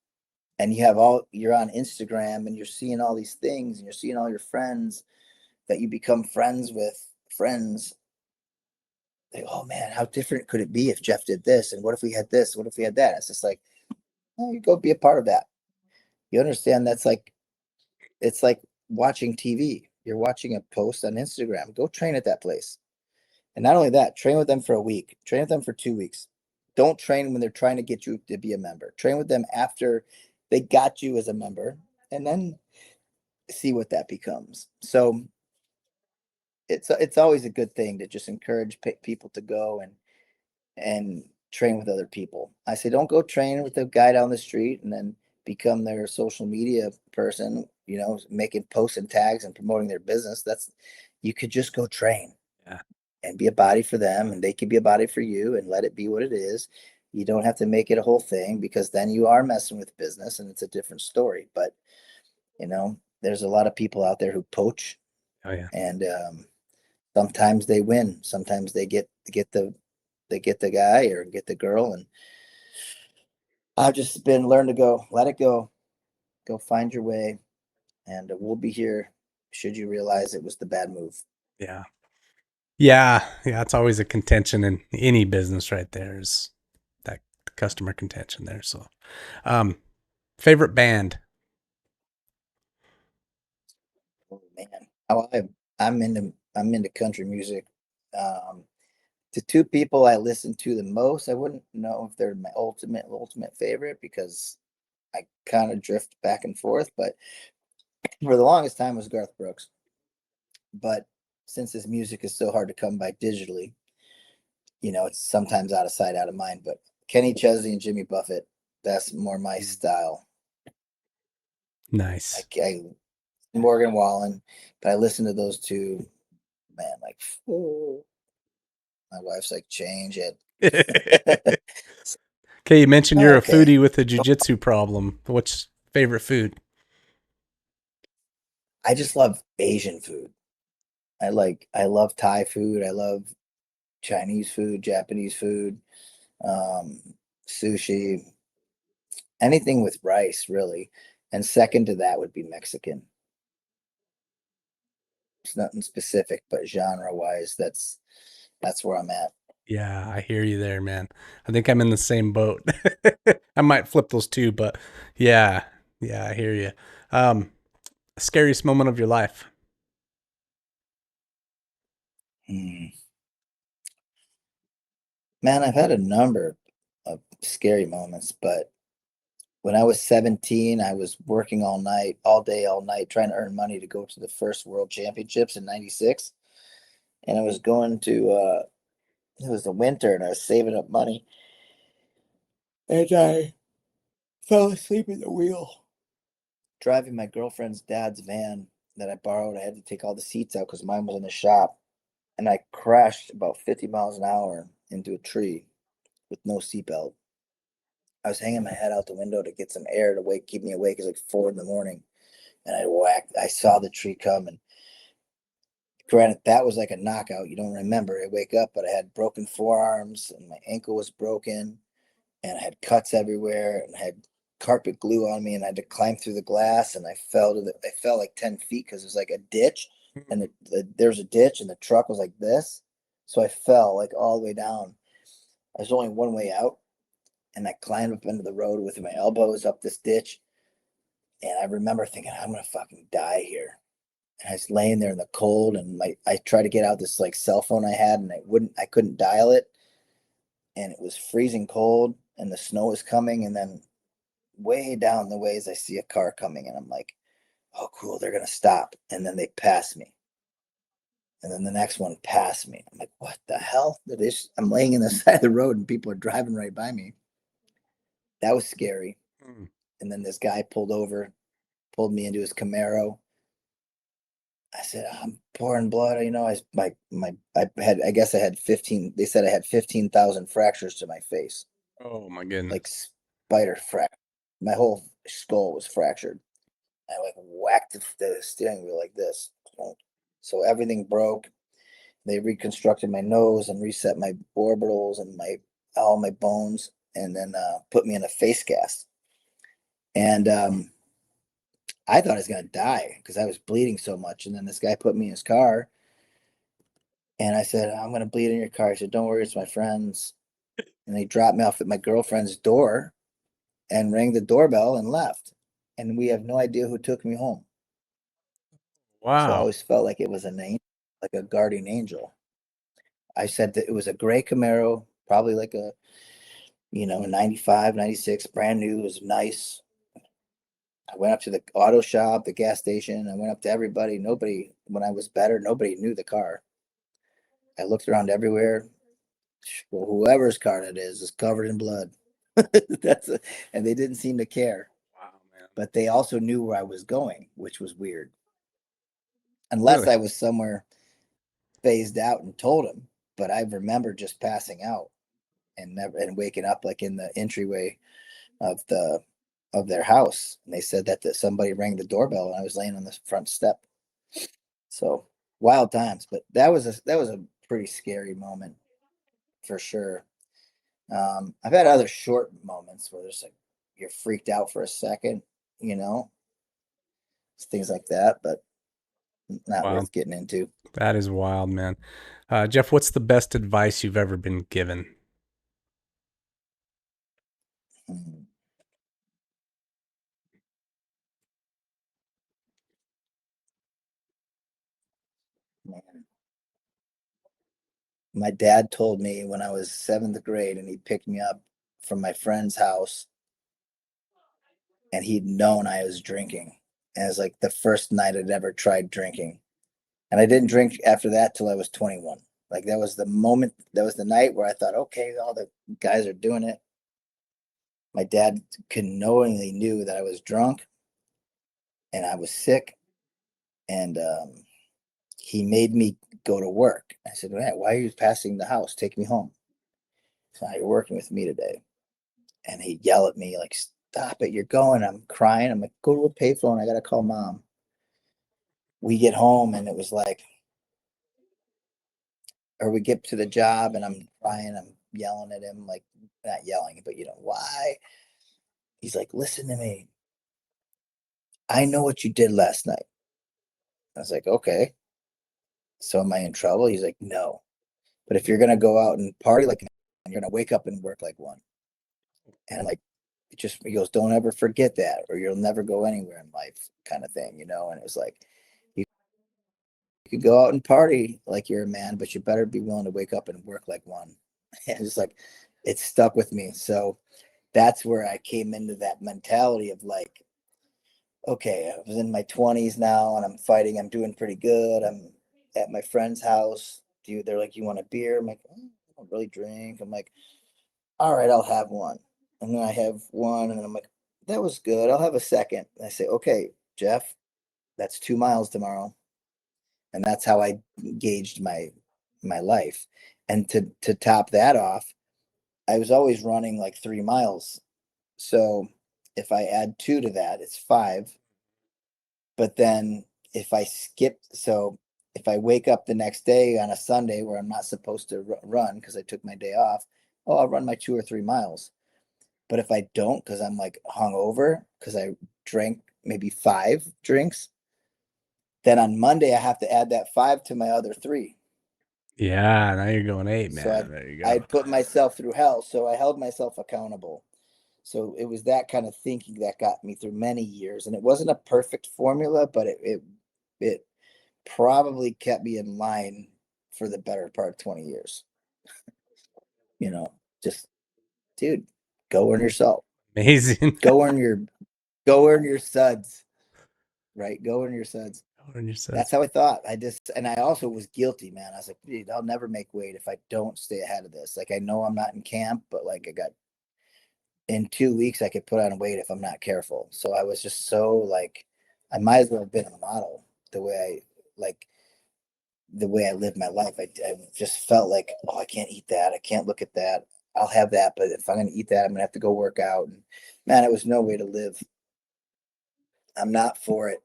and you're on Instagram and you're seeing all these things and you're seeing all your friends that you become friends with friends, like, oh man, how different could it be if Jeff did this? And what if we had this? What if we had that? It's just like, oh, you go be a part of that. You understand that's like, it's like watching TV. You're watching a post on Instagram. Go train at that place. And not only that, train with them for a week, train with them for 2 weeks. Don't train when they're trying to get you to be a member. Train with them after they got you as a member, and then see what that becomes. So it's always a good thing to just encourage people to go and train with other people. I say, don't go train with the guy down the street and then become their social media person, making posts and tags and promoting their business. You could just go train. Yeah. And be a body for them, and they can be a body for you, and let it be what it is. You don't have to make it a whole thing, because then you are messing with business and it's a different story. But there's a lot of people out there who poach, Oh, yeah. and sometimes they win, sometimes they get the guy or get the girl. And I've just been learned to go, let it go find your way, and we'll be here should you realize it was the bad move. Yeah. Yeah. Yeah. It's always a contention in any business right there is that customer contention there. So, um, favorite band? Oh man, I'm into country music. um the two people I listen to the most, I wouldn't know if they're my ultimate favorite, because I kind of drift back and forth. But for the longest time was Garth Brooks. But since his music is so hard to come by digitally, it's sometimes out of sight, out of mind. But Kenny Chesney and Jimmy Buffett, that's more my style. Nice. I Morgan Wallen, but I listen to those two, man, like, oh, my wife's like, change it. Okay, you mentioned Oh, you're a okay. foodie with a jujitsu problem. What's favorite food? I just love Asian food. I love Thai food. I love Chinese food, Japanese food, um, sushi, anything with rice, really. And second to that would be Mexican. It's nothing specific, but genre wise, that's where I'm at. Yeah, I hear you there, man. I think I'm in the same boat. I might flip those two, but yeah, yeah, I hear you. Um, Scariest moment of your life? Hmm. Man, I've had a number of scary moments, but when I was 17, I was working all night, all day, all night, trying to earn money to go to the first world championships in 96. And I was going to, it was the winter and I was saving up money. And I fell asleep at the wheel, driving my girlfriend's dad's van that I borrowed. I had to take all the seats out because mine was in the shop. And I crashed about 50 miles an hour into a tree with no seatbelt. I was hanging my head out the window to get some air to keep me awake. It's like 4 in the morning. And I saw the tree come. And granted, that was like a knockout. You don't remember. I wake up, but I had broken forearms and my ankle was broken and I had cuts everywhere and I had carpet glue on me and I had to climb through the glass and I fell like 10 feet because there's like a ditch and there's a ditch and the truck was like this. So I fell like all the way down. There's only one way out and I climbed up into the road with my elbows up this ditch. And I remember thinking, I'm gonna fucking die here. And I was laying there in the cold, and I tried to get out this like cell phone I had, and I couldn't dial it, and it was freezing cold, and the snow was coming, and then way down the ways I see a car coming, and I'm like, oh cool, they're gonna stop, and then they pass me, and then the next one passed me. I'm like, what the hell? I'm laying in the side of the road, and people are driving right by me. That was scary. Mm. And then this guy pulled me into his Camaro. I said, I'm pouring blood. I guess I had 15. They said I had 15,000 fractures to my face, Oh my like goodness. spider fracture. My whole skull was fractured. I like whacked the steering wheel like this. So everything broke. They reconstructed my nose and reset my orbitals and all my bones, and then put me in a face cast. And I thought I was gonna die because I was bleeding so much. And then this guy put me in his car. And I said, I'm going to bleed in your car. He said, don't worry, it's my friends. And they dropped me off at my girlfriend's door and rang the doorbell and left. And we have no idea who took me home. So I Wow. always felt like it was an angel, like a guardian angel. I said that it was a gray Camaro, probably like a 95, 96, brand new. It was nice. I went up to the auto shop, the gas station. I went up to everybody. Nobody, when I was better, nobody knew the car. I looked around everywhere. Well, whoever's car that is covered in blood. And they didn't seem to care, Wow, man. but they also knew where I was going, which was weird. Unless Really? I was somewhere phased out and told them, but I remember just passing out and waking up like in the entryway of their house, and they said that somebody rang the doorbell and I was laying on the front step. So wild times, but that was a pretty scary moment for sure. I've had other short moments where there's like you're freaked out for a second, you know, things like that, but not Wow. worth getting into. That is wild, man. Jeff, what's the best advice you've ever been given? Mm, man. My dad told me when I was seventh grade and he picked me up from my friend's house and he'd known I was drinking. And it was like the first night I'd ever tried drinking. And I didn't drink after that till I was 21. Like that was the moment, that was the night where I thought, okay, all the guys are doing it. My dad knowingly knew that I was drunk and I was sick, and he made me go to work. I said, "Man, why are you passing the house? Take me home." So now you're working with me today, and he'd yell at me like, "Stop it! You're going." I'm crying. I'm like, "Go to a payphone. I gotta call mom." We get home, and it was like, or we get to the job, and I'm crying. I'm yelling at him, like not yelling, but why? He's like, "Listen to me. I know what you did last night." I was like, "Okay." So am I in trouble? He's like, "No. But if you're going to go out and party like an you're going to wake up and work like one. And like, he goes, don't ever forget that, or you'll never go anywhere in life, kind of thing, And it was like, you could go out and party like you're a man, but you better be willing to wake up and work like one. And it's like, it stuck with me. So that's where I came into that mentality of like, okay, I was in my 20s now and I'm fighting. I'm doing pretty good. I'm at my friend's house. They're like, you want a beer? I'm like, I don't really drink. I'm like, all right, I'll have one. And then I have one, and then I'm like, that was good. I'll have a second. And I say, okay, Jeff, that's 2 miles tomorrow. And that's how I gauged my life. And to top that off, I was always running like 3 miles. So if I add two to that, it's 5. But then if I if I wake up the next day on a Sunday where I'm not supposed to run because I took my day off, I'll run my 2 or 3 miles. But if I don't, because I'm like hungover, because I drank maybe 5 drinks, then on Monday I have to add that 5 to my other 3. Yeah, now you're going 8, So man. There you go. I'd put myself through hell. So I held myself accountable. So it was that kind of thinking that got me through many years. And it wasn't a perfect formula, but it probably kept me in line for the better part of 20 years. Just, dude, go earn yourself. Amazing. Go earn your suds. Right? Go earn your suds. That's how I thought. And I also was guilty, man. I was like, dude, I'll never make weight if I don't stay ahead of this. Like, I know I'm not in camp, but like in 2 weeks, I could put on weight if I'm not careful. So I was just so like, I might as well have been a model the way I live my life. I just felt like, oh, I can't eat that. I can't look at that. I'll have that. But if I'm going to eat that, I'm going to have to go work out. And man, it was no way to live. I'm not for it.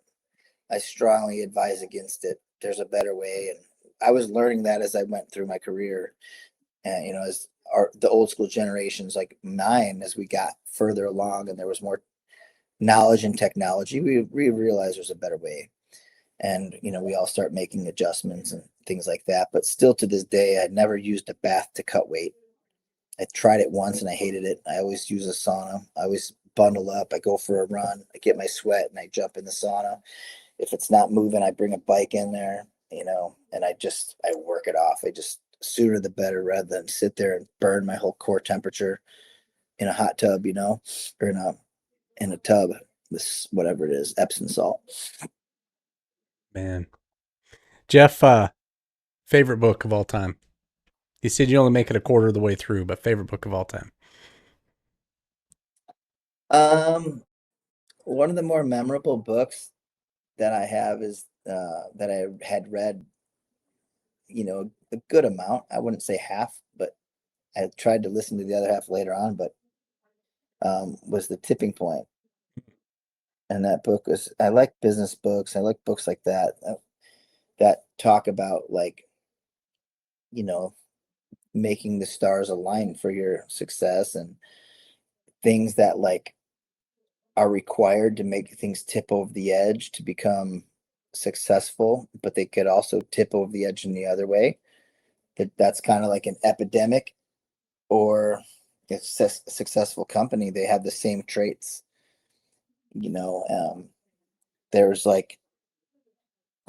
I strongly advise against it. There's a better way. And I was learning that as I went through my career. And, as the old school generations like mine, as we got further along and there was more knowledge and technology, we realized there's a better way. And, we all start making adjustments and things like that. But still to this day, I never used a bath to cut weight. I tried it once and I hated it. I always use a sauna. I always bundle up. I go for a run. I get my sweat and I jump in the sauna. If it's not moving, I bring a bike in there, and I work it off. I just, sooner the better, rather than sit there and burn my whole core temperature in a hot tub, or in a tub with whatever it is, Epsom salt. Man. Jeff, favorite book of all time? You said you only make it a quarter of the way through, but favorite book of all time? One of the more memorable books that I have is that I had read, a good amount. I wouldn't say half, but I tried to listen to the other half later on, but was The Tipping Point. And that book I like business books. I like books like that, that talk about like, making the stars align for your success, and things that like are required to make things tip over the edge to become successful, but they could also tip over the edge in the other way. That's kind of like an epidemic, or a successful company. They have the same traits. There's like,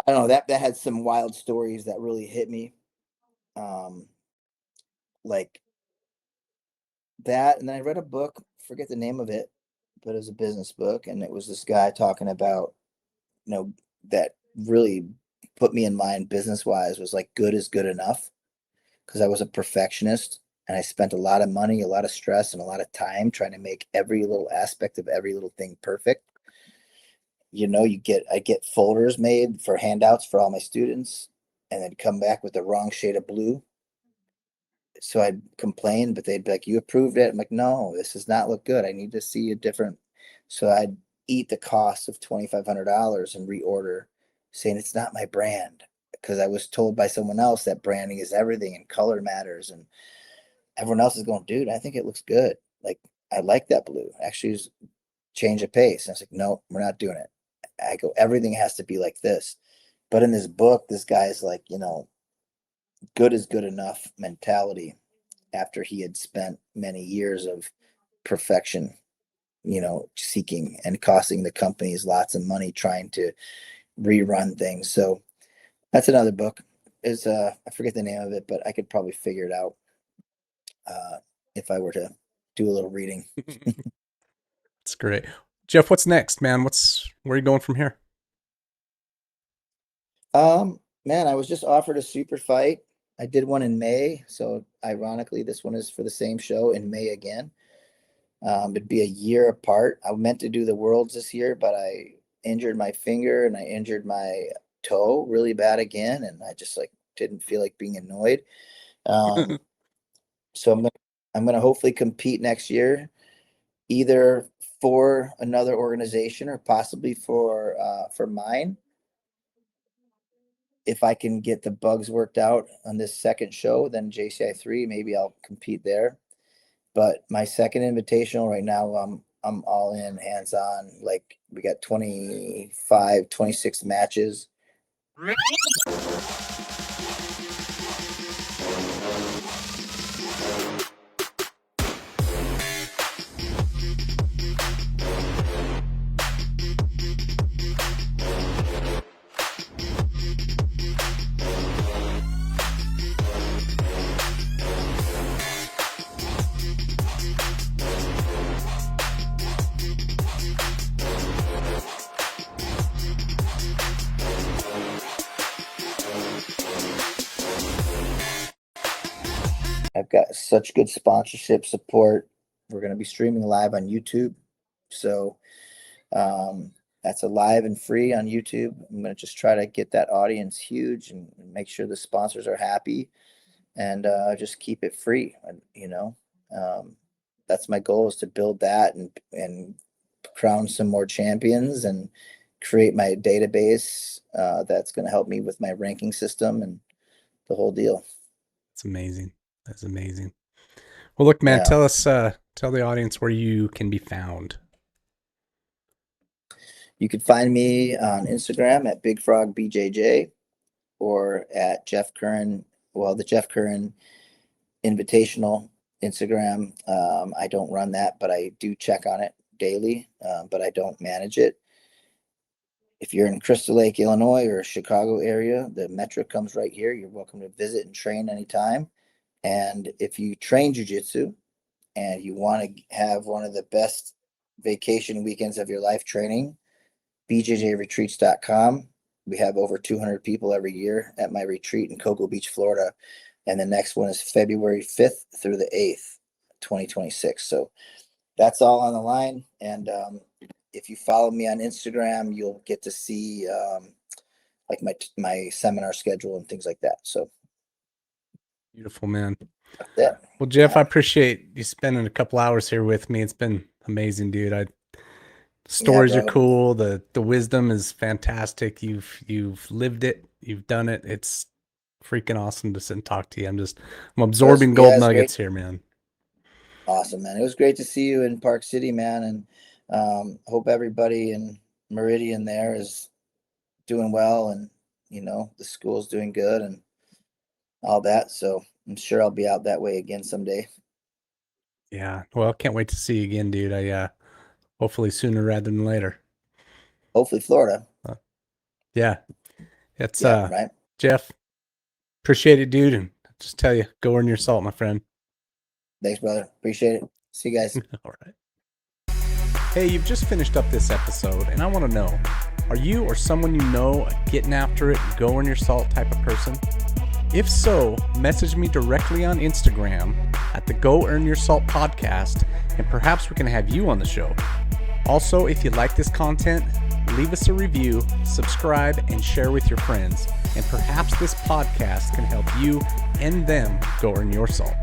I don't know, that had some wild stories that really hit me. Um, like that. And then I read a book, forget the name of it, but it was a business book. And it was this guy talking about, that really put me in mind business wise, was like, good is good enough. Cause I was a perfectionist and I spent a lot of money, a lot of stress, and a lot of time trying to make every little aspect of every little thing perfect. I get folders made for handouts for all my students, and they'd come back with the wrong shade of blue. So I'd complain, but they'd be like, you approved it. I'm like, no, this does not look good. I need to see a different. So I'd eat the cost of $2,500 and reorder, saying it's not my brand, because I was told by someone else that branding is everything and color matters. And everyone else is going, dude, I think it looks good. Like, I like that blue. Actually, change of pace. And I was like, no, we're not doing it. I go, everything has to be like this. But in this book, this guy's like, good is good enough mentality after he had spent many years of perfection, seeking and costing the companies lots of money trying to rerun things. So that's another book. Is I forget the name of it, but I could probably figure it out if I were to do a little reading. That's great. Jeff, what's next, man? Where are you going from here? Man, I was just offered a super fight. I did one in May, so ironically, this one is for the same show in May again. It'd be a year apart. I meant to do the Worlds this year, but I injured my finger and I injured my toe really bad again, and I just didn't feel like being annoyed. So I'm gonna hopefully compete next year, either for another organization or possibly for mine. If I can get the bugs worked out on this second show, then JCI 3, maybe I'll compete there. But my second invitational right now, I'm all in, hands on. Like, we got 25, 26 matches. I've got such good sponsorship support. We're going to be streaming live on YouTube. So that's a live and free on YouTube. I'm going to just try to get that audience huge and make sure the sponsors are happy and just keep it free. That's my goal, is to build that and crown some more champions and create my database that's going to help me with my ranking system and the whole deal. It's amazing. That's amazing. Well, look, man, tell the audience where you can be found. You can find me on Instagram at Big Frog BJJ or at Jeff Curran, the Jeff Curran Invitational Instagram. I don't run that, but I do check on it daily, but I don't manage it. If you're in Crystal Lake, Illinois or Chicago area, the metro comes right here. You're welcome to visit and train anytime. And if you train jiu-jitsu and you want to have one of the best vacation weekends of your life training, bjjretreats.com. We have over 200 people every year at my retreat in Cocoa Beach, Florida. And the next one is February 5th through the 8th, 2026. So that's all on the line. And if you follow me on Instagram, you'll get to see my seminar schedule and things like that. So beautiful, man. Yeah. Well, Jeff, I appreciate you spending a couple hours here with me. It's been amazing, dude. Stories are cool. The wisdom is fantastic. You've lived it. You've done it. It's freaking awesome to sit and talk to you. I'm absorbing gold nuggets here, man. Awesome, man. It was great to see you in Park City, man. And hope everybody in Meridian there is doing well, and the school's doing good and all that. So I'm sure I'll be out that way again someday. Yeah. Well, can't wait to see you again, dude. Hopefully sooner rather than later. Hopefully Florida. Yeah. It's right. Jeff, appreciate it, dude. And just tell you, go earn your salt, my friend. Thanks, brother. Appreciate it. See you guys. All right. Hey, you've just finished up this episode, and I want to know, are you or someone you know a getting after it, go earn your salt type of person? If so, message me directly on Instagram at the Go Earn Your Salt podcast, and perhaps we can have you on the show. Also, if you like this content, leave us a review, subscribe, and share with your friends. And perhaps this podcast can help you and them go earn your salt.